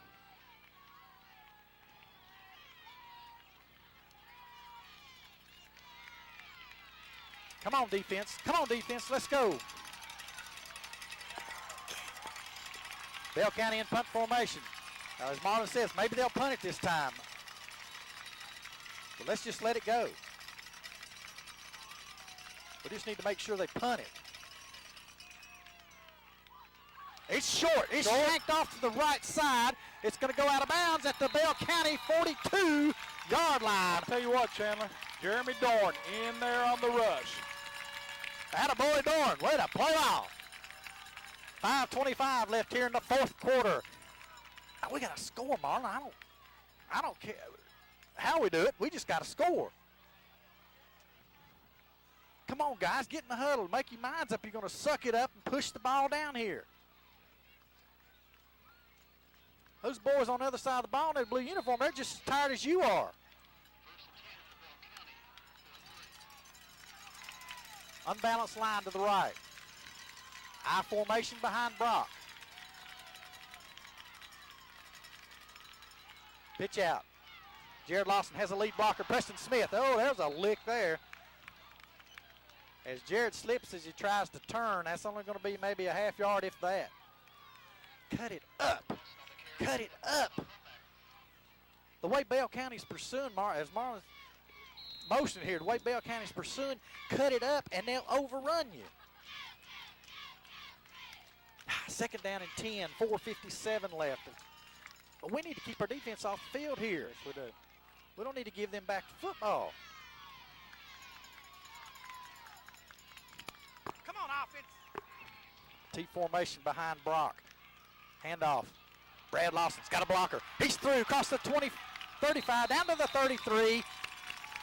Come on, defense. Come on, defense. Let's go. Bell County in punt formation. As Marlon says, maybe they'll punt it this time. But let's just let it go. We just need to make sure they punt it. It's short. It's yanked off to the right side. It's going to go out of bounds at the Bell County 42-yard line. I'll tell you what, Chandler. Jeremy Dorn in there on the rush. Attaboy Dorn. Way to play off. 5:25 left here in the fourth quarter. We got to score, Marlon. I don't care how we do it. We just got to score. Come on, guys. Get in the huddle. Make your minds up. You're going to suck it up and push the ball down here. Those boys on the other side of the ball in their blue uniform, they're just as tired as you are. Unbalanced line to the right. I formation behind Brock. Pitch out. Jared Lawson has a lead blocker. Preston Smith. Oh, there's a lick there. As Jared slips as he tries to turn, that's only going to be maybe a half yard, if that. Cut it up. Cut it up. The way Bell County's pursuing, as Marlon's motion here, the way Bell County's pursuing, cut it up and they'll overrun you. Second down and 10, 4:57 left. But we need to keep our defense off the field here. Yes, we do. We don't need to give them back to football. Come on, offense. T formation behind Brock. Handoff. Brad Lawson's got a blocker. He's through across the 20, 35, down to the 33.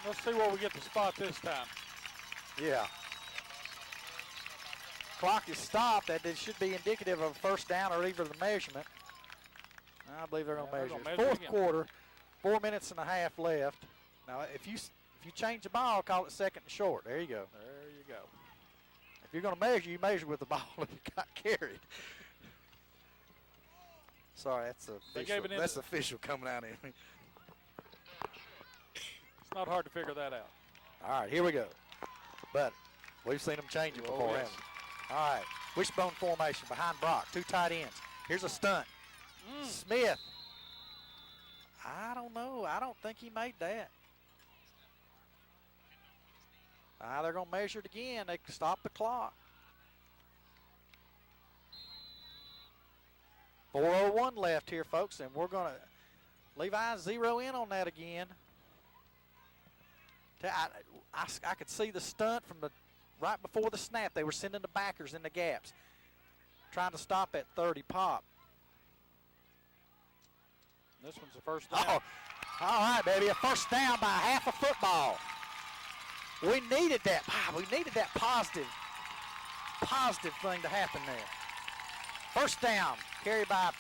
Let's see where we get the spot this time. Yeah. Clock is stopped. That should be indicative of a first down or either the measurement. I believe they're going to measure it. Fourth quarter, 4 minutes and a half left. Now, if you change the ball, call it second and short. There you go. There you go. If you're going to measure, you measure with the ball if you got carried. Sorry, that's official. That's official coming out in. It's not hard to figure that out. All right, here we go. But we've seen them change it before, yes. haven't we? All right, wishbone formation behind Brock, 2 tight ends. Here's a stunt. Smith. I don't know. I don't think he made that. They're going to measure it again. They can stop the clock. 4:01 left here, folks, and we're going to Levi zero in on that again. I could see the stunt from the right before the snap. They were sending the backers in the gaps, trying to stop that 30 pop. This one's the first down. Oh, all right, baby, a first down by half a football. We needed that. We needed that positive thing to happen there. First down, carried by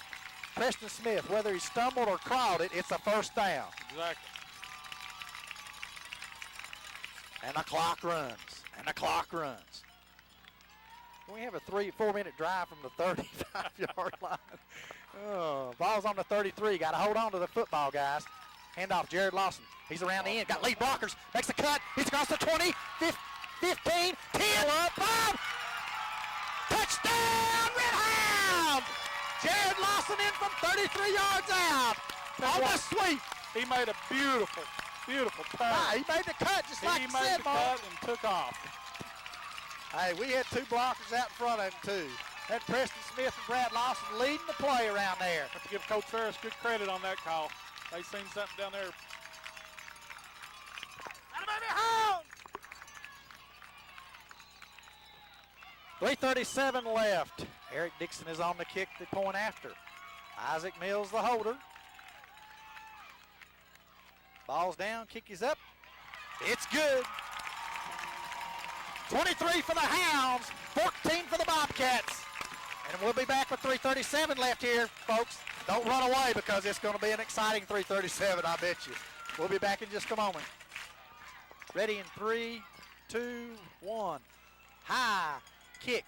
Preston Smith. Whether he stumbled or crawled it, it's a first down. Exactly. And the clock runs, and the clock runs. We have a 3-4 minute drive from the 35-yard line. Oh, ball's on the 33. Got to hold on to the football, guys. Hand off Jared Lawson. He's around the end. Got lead blockers. Makes the cut. He's across the 20, 15, 10, 5. Touchdown, Red Hound! Jared Lawson in from 33 yards out. On the sweep. He made a beautiful turn. He made the cut just like he he made said, the Mark. cut and took off. Hey, we had 2 blockers out in front of him, too. Had Preston Smith and Brad Lawson leading the play around there. Have to give Coach Ferris good credit on that call. They seen something down there. 3:37 left. Eric Dixon is on the kick, the point after. Isaac Mills, the holder. Ball's down, kick is up. It's good. 23 for the Hounds, 14 for the Bobcats. And we'll be back with 3:37 left here, folks. Don't run away because it's going to be an exciting 3:37, I bet you. We'll be back in just a moment. Ready in 3, 2, 1. High kick.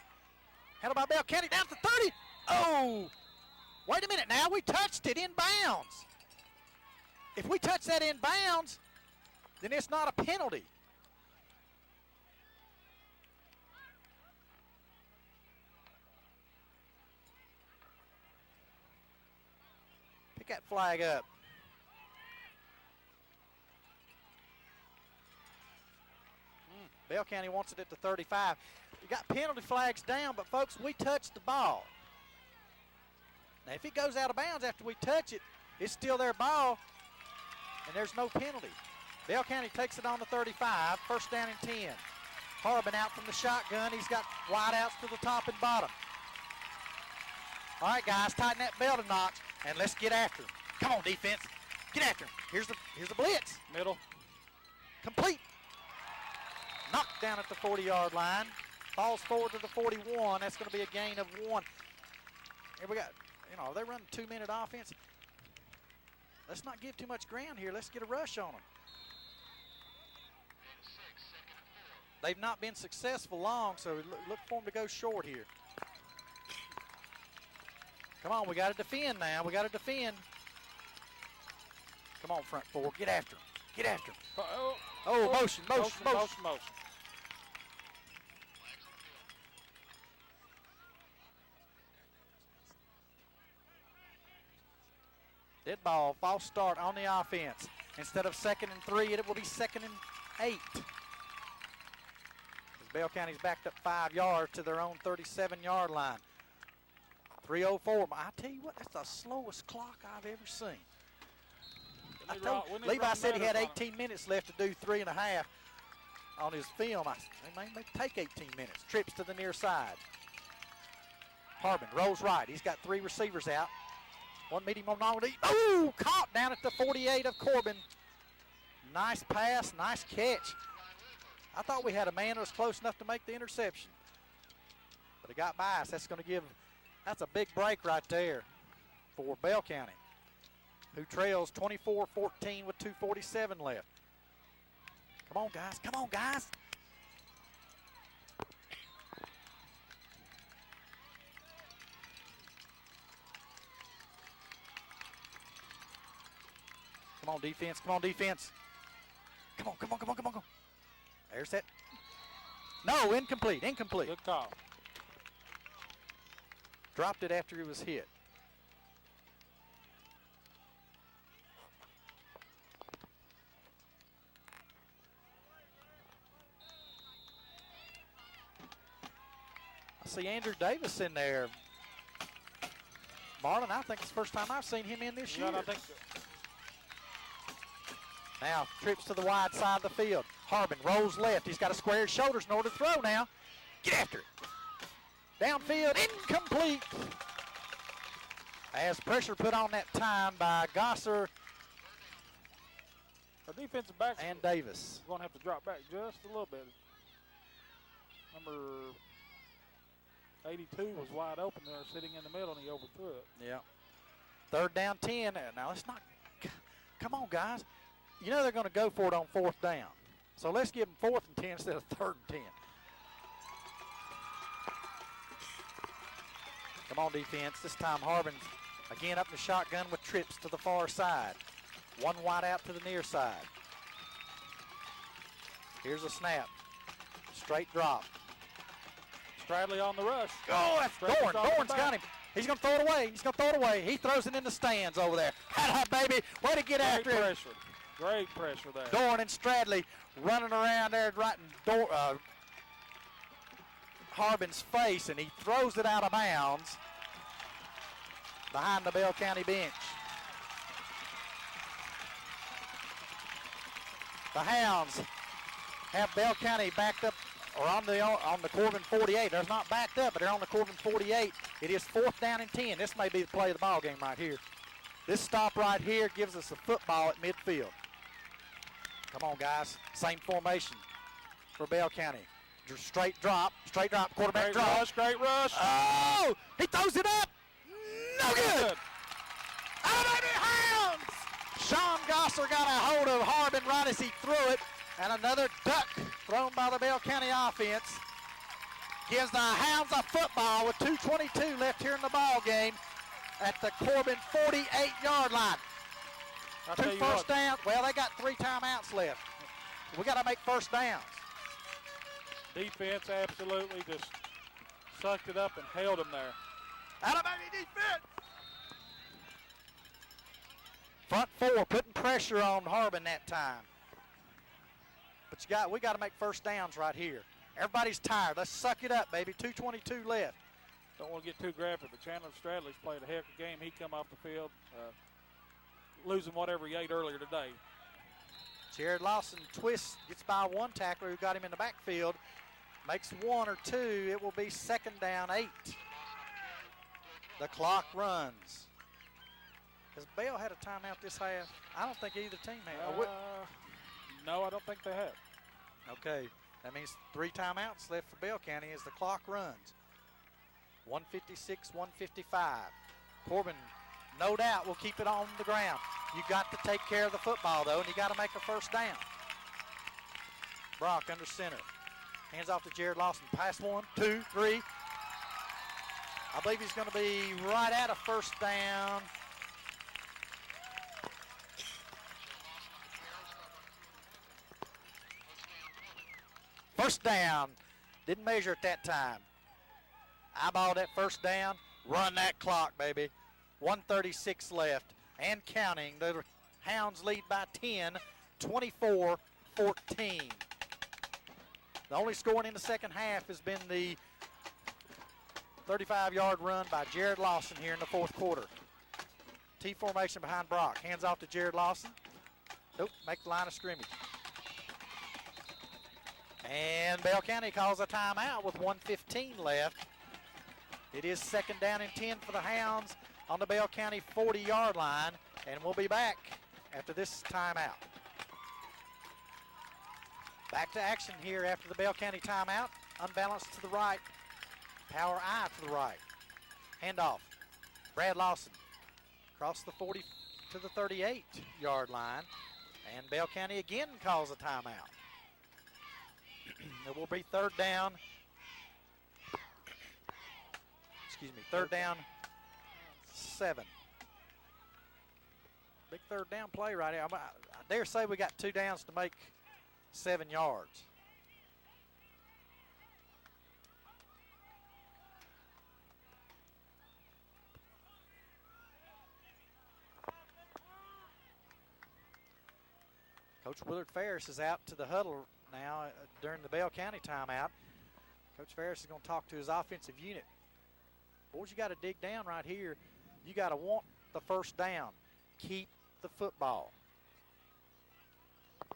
Handled by Bell County down to 30. Oh, wait a minute now. We touched it in bounds. If we touch that in bounds, then it's not a penalty. Pick that flag up. Bell County wants it at the 35. You got penalty flags down, but folks, we touched the ball. Now, if it goes out of bounds after we touch it, it's still their ball, and there's no penalty. Bell County takes it on the 35, first down and 10. Corbin out from the shotgun. He's got wideouts to the top and bottom. All right, guys, tighten that belt a notch, and let's get after him. Come on, defense. Get after him. Here's the blitz. Middle. Complete. Knocked down at the 40-yard line. Falls forward to the 41. That's going to be a gain of 1. Here we got, they're running 2-minute offense. Let's not give too much ground here. Let's get a rush on them. They've not been successful long, so look for them to go short here. Come on, we got to defend now. We got to defend. Come on, front four. Get after him. Get after him. Motion. Dead ball, false start on the offense. Instead of 2nd and 3, it will be 2nd and 8. As Bell County's backed up 5 yards to their own 37-yard line. 3:04. I tell you what, that's the slowest clock I've ever seen. Levi said he had 18 minutes left to do 3.5 on his film. They may take 18 minutes. Trips to the near side. Corbin rolls right. He's got 3 receivers out. One medium, one long. Ooh, caught down at the 48 of Corbin. Nice pass, nice catch. I thought we had a man that was close enough to make the interception. But it got by us. That's a big break right there for Bell County, who trails 24-14 with 2:47 left. Come on, guys. Come on, guys. Come on, defense. Come on, defense. Come on. There's that. No, incomplete. Good call. Dropped it after he was hit. I see Andrew Davis in there. Marlon, I think it's the first time I've seen him in this year. I think so. Now, trips to the wide side of the field. Corbin rolls left. He's got to square his shoulders in order to throw now. Get after it. Downfield, incomplete. As pressure put on that time by Gosser Our defensive backs and Davis. going to have to drop back just a little bit. Number 82 was wide open there, sitting in the middle, and he overthrew it. Yeah. Third down 10. Now, let's not. Come on, guys. You know they're going to go for it on fourth down. So let's give them 4th and 10 instead of 3rd and 10. Come on, defense. This time Harbin's again up in the shotgun with trips to the far side. One wide out to the near side. Here's a snap. Straight drop. Stradley on the rush. Oh, that's Dorn. Dorn's got him. He's going to throw it away. He throws it in the stands over there. Baby, way to get after it. Great pressure there. Dorn and Stradley running around there right in Harbin's face, and he throws it out of bounds behind the Bell County bench. The Hounds have Bell County backed up, or on the Corbin 48. They're not backed up, but they're on the Corbin 48. It is 4th down and 10. This may be the play of the ball game right here. This stop right here gives us a football at midfield. Come on, guys. Same formation for Bell County. Straight drop, quarterback draw. Great rush. Oh, he throws it up. No good. Oh, baby, Hounds. Sean Gosser got a hold of Harbin right as he threw it. And another duck thrown by the Bell County offense. Gives the Hounds a football with 2:22 left here in the ball game at the Corbin 48-yard line. Two first downs. Well, they got 3 timeouts left. We got to make first downs. Defense absolutely just sucked it up and held them there. Alabama defense. Front 4 putting pressure on Harbin that time. But we got to make first downs right here. Everybody's tired. Let's suck it up, baby. 2:22 left. Don't want to get too graphic, but Chandler Stradley's played a heck of a game. He come off the field, losing whatever he ate earlier today. Jared Lawson twists, gets by one tackler who got him in the backfield. Makes 1 or 2. It will be 2nd down 8. The clock runs. Has Bell had a timeout this half? I don't think either team had. No, I don't think they have. Okay, that means 3 timeouts left for Bell County as the clock runs. 1:56, 1:55. Corbin, no doubt, will keep it on the ground. You got to take care of the football, though, and you got to make a first down. Brock under center. Hands off to Jared Lawson. Pass 1, 2, 3. I believe he's going to be right at a first down. First down. Didn't measure at that time. Eyeball that first down. Run that clock, baby. 1:36 left and counting. The Hounds lead by 10, 24-14. The only scoring in the second half has been the 35-yard run by Jared Lawson here in the 4th quarter. T formation behind Brock. Hands off to Jared Lawson. Nope, make the line of scrimmage. And Bell County calls a timeout with 1:15 left. It is 2nd down and 10 for the Hounds on the Bell County 40-yard line, and we'll be back after this timeout. Back to action here after the Bell County timeout. Unbalanced to the right. Power I to the right. Handoff. Brad Lawson across the 40 to the 38-yard line, and Bell County again calls a timeout. It will be 3rd down. Excuse me, 3rd down 7. Big 3rd down play right here. I dare say we got 2 downs to make 7 yards. Coach Willard Ferris is out to the huddle now during the Bell County timeout. Coach Ferris is going to talk to his offensive unit. Boys, you got to dig down right here. You got to want the first down. Keep the football. I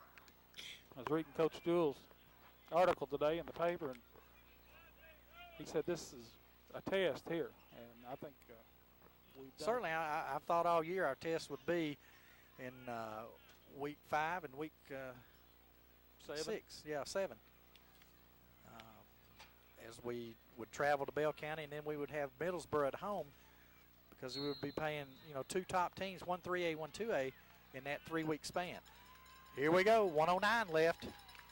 was reading Coach Jewell's article today in the paper, and he said this is a test here, and I think we've done certainly. I thought all year our test would be in week 5 and week 6. Yeah, 7. As we would travel to Bell County, and then we would have Middlesboro at home, because we would be playing, 2 top teams, one 3A, one 2A, in that 3-week span. Here we go, 1:09 left.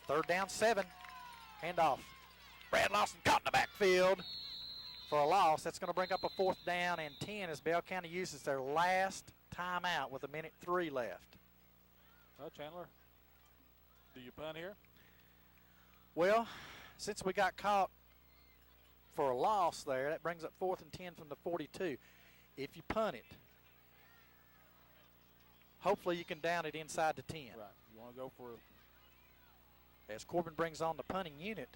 3rd down, 7. Handoff. Brad Lawson caught in the backfield for a loss. That's going to bring up a 4th down and 10 as Bell County uses their last timeout with 1:03 left. Well, Chandler, do you punt here? Well, since we got caught for a loss there, that brings up 4th and 10 from the 42. If you punt it, hopefully you can down it inside the 10. Right. You want to go for it. As Corbin brings on the punting unit,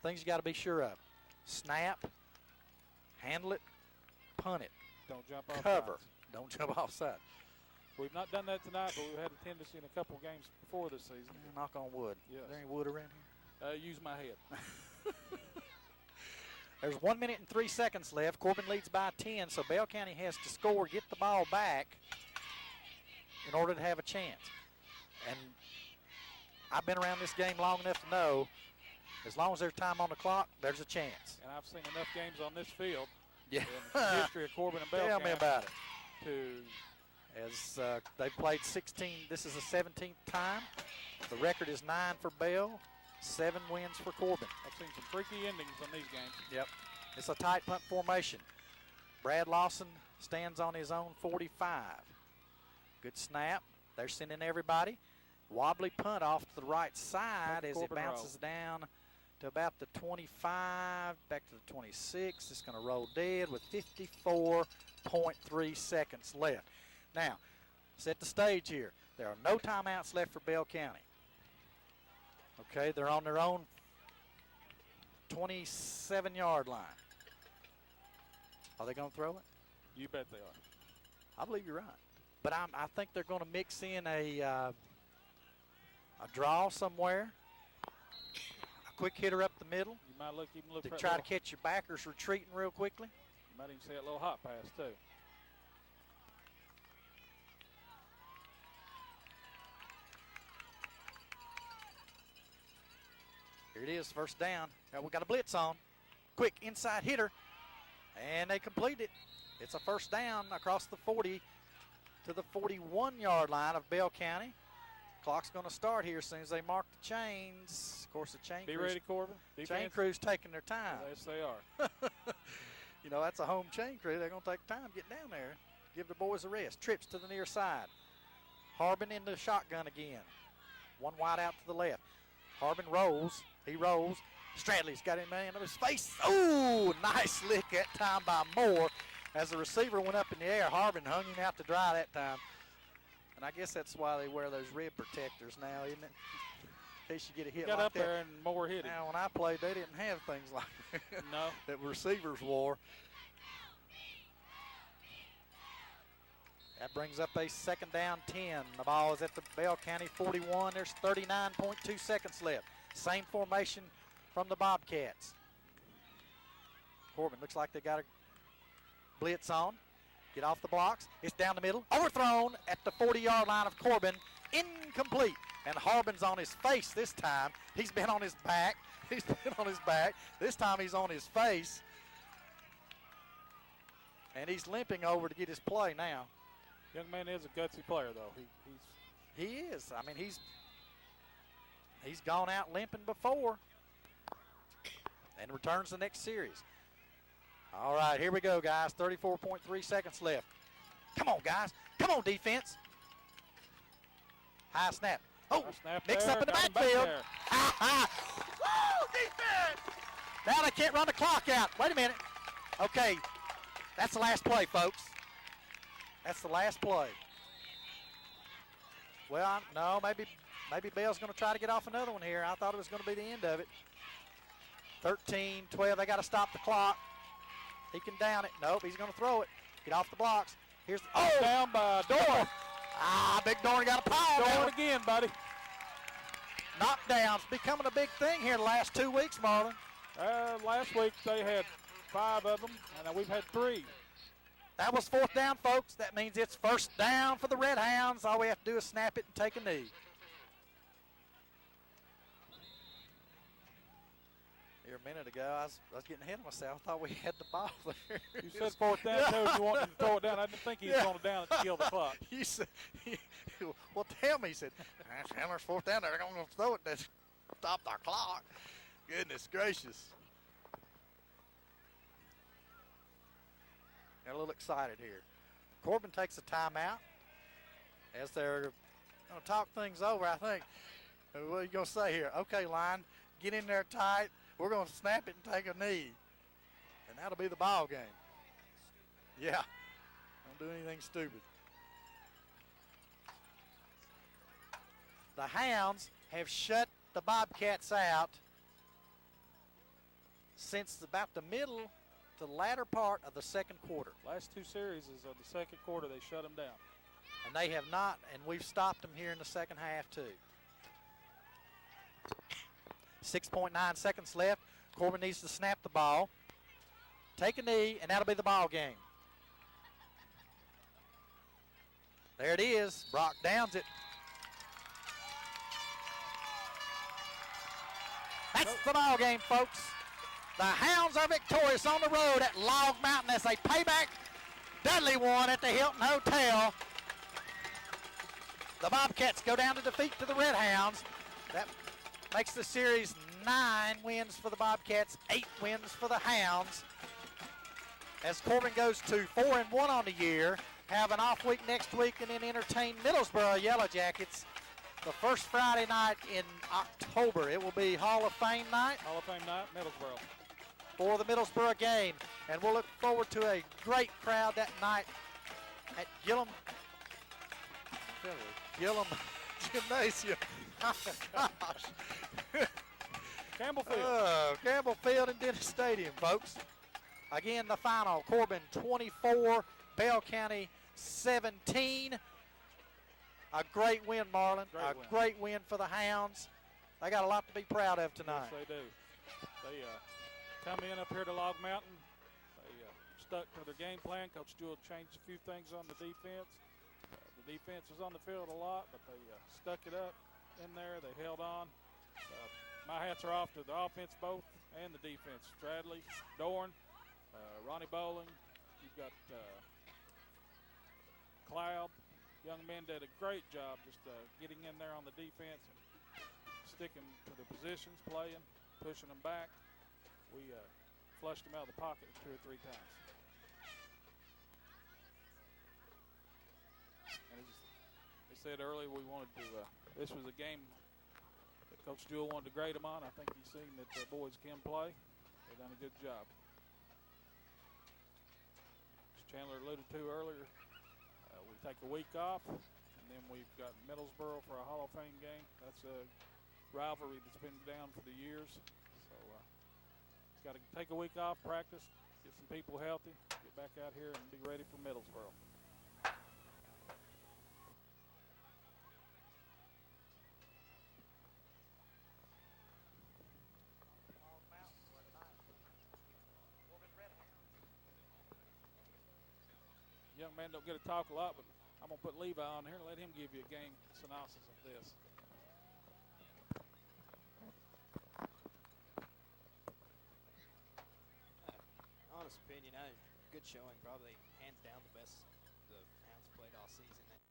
things you got to be sure of. Snap, handle it, punt it. Don't jump off Cover. sides. Don't jump off side. We've not done that tonight, but we've had a tendency in a couple of games before this season. Knock on wood. Yes. Is there any wood around here? Use my head. There's 1 minute and 3 seconds left. Corbin leads by 10, so Bell County has to score, get the ball back in order to have a chance. And I've been around this game long enough to know as long as there's time on the clock, there's a chance. And I've seen enough games on this field Yeah. in the history of Corbin and Bell Tell County me about it. to As they've played 16, this is the 17th time. The record is 9 for Bell, 7 wins for Corbin. I've seen some freaky endings on these games. Yep. It's a tight punt formation. Brad Lawson stands on his own 45. Good snap. They're sending everybody. Wobbly punt off to the right side as it bounces down to about the 25, back to the 26. It's going to roll dead with 54.3 seconds left. Now, set the stage here. There are no timeouts left for Bell County. Okay, they're on their own 27-yard line. Are they going to throw it? You bet they are. I believe you're right. But I think they're going to mix in a draw somewhere, a quick hitter up the middle. You might even look to for try to catch your backers retreating real quickly. You might even see that little hot pass too. Here it is, 1st down. Now we got a blitz on. Quick inside hitter, and they complete it. It's a 1st down across the 40 to the 41-yard line of Bell County. Clock's going to start here as soon as they mark the chains. Of course, the chain Be crew's, ready, Corbin. chain crew's taking their time. Yes, they are. That's a home chain crew. They're going to take time to get down there. Give the boys a rest. Trips to the near side. Harbin in the shotgun again. One wide out to the left. Harbin rolls. He rolls. Stradley's got him in his face. Oh, nice lick that time by Moore. As the receiver went up in the air, Harbin hung him out to dry that time. And I guess that's why they wear those rib protectors now, isn't it? In case you get a hit Got like up that. there and Moore hit him. Now, when I played, they didn't have things like that. No. That receivers wore. That brings up a 2nd down 10. The ball is at the Bell County 41. There's 39.2 seconds left. Same formation from the Bobcats. Corbin looks like they got a blitz on. Get off the blocks. It's down the middle. Overthrown at the 40-yard line of Corbin. Incomplete. And Harbin's on his face this time. He's been on his back. He's been on his back. This time he's on his face. And he's limping over to get his play now. Young man is a gutsy player, though. He is. I mean, he's gone out limping before. And returns the next series. All right, here we go, guys. 34.3 seconds left. Come on, guys. Come on, defense. High snap. Oh, mix up in the backfield. Woo, defense! Now they can't run the clock out. Wait a minute. Okay, that's the last play, folks. That's the last play. Well, no, maybe Bell's going to try to get off another one here. I thought it was going to be the end of it. 13, 12, they got to stop the clock. He can down it. Nope, he's going to throw it. Get off the blocks. Here's down by Dorn. Big Dorn got a pile. Dorn again, buddy. Knockdowns becoming a big thing here the last 2 weeks, Marlon. Last week they had 5 of them, and we've had 3. That was 4th down, folks. That means it's 1st down for the Red Hounds. All we have to do is snap it and take a knee. Here a minute ago, I was getting ahead of myself. I thought we had the ball there. You said 4th down, so you wanted to throw it down. I didn't think he was going to down and kill the clock. You said, well, tell me. He said, Chandler's 4th down. They're going to throw it to stop our clock. Goodness gracious. They're a little excited here. Corbin takes a timeout as they're going to talk things over, I think. What are you going to say here? Okay, line, get in there tight. We're going to snap it and take a knee. And that'll be the ball game. Yeah. Don't do anything stupid. The Hounds have shut the Bobcats out since about the middle to the latter part of the 2nd quarter. Last 2 series of the 2nd quarter, they shut them down. And they have not, and we've stopped them here in the 2nd half too. 6.9 seconds left. Corbin needs to snap the ball, take a knee, and that'll be the ball game. There it is. Brock downs it. That's the ball game, folks. The Hounds are victorious on the road at Log Mountain as they pay back Dudley won at the Hilton Hotel. The Bobcats go down to defeat to the Red Hounds. That makes the series 9 wins for the Bobcats, 8 wins for the Hounds. As Corbin goes to 4-1 on the year, have an off week next week, and then entertain Middlesboro Yellow Jackets the first Friday night in October. It will be Hall of Fame night. Hall of Fame night, Middlesboro. For the Middlesboro game. And we'll look forward to a great crowd that night at Gillum Gymnasium. Gosh. Campbell Field. Campbell Field and Dennis Stadium, folks. Again, the final, Corbin 24, Bell County 17. A great win, Marlon. Great win for the Hounds. They got a lot to be proud of tonight. Yes, they do. They come in up here to Log Mountain. They stuck to their game plan. Coach Jewell changed a few things on the defense. The defense was on the field a lot, but they stuck it up in there. They held on. My hats are off to the offense both and the defense. Stradley, Dorn, Ronnie Bowling. You've got Cloud. Young men did a great job just getting in there on the defense and sticking to the positions, playing, pushing them back. We flushed them out of the pocket 2 or 3 times. And as I said earlier, we wanted to, this was a game that Coach Jewell wanted to grade them on. I think he's seen that the boys can play. They've done a good job. As Chandler alluded to earlier, we take a week off, and then we've got Middlesboro for a Hall of Fame game. That's a rivalry that's been down for the years. So got to take a week off, practice, get some people healthy, get back out here and be ready for Middlesboro. Young man don't get to talk a lot, but I'm going to put Levi on here and let him give you a game synopsis of this. Honest opinion, good showing. Probably hands down the best the Hounds played all season. And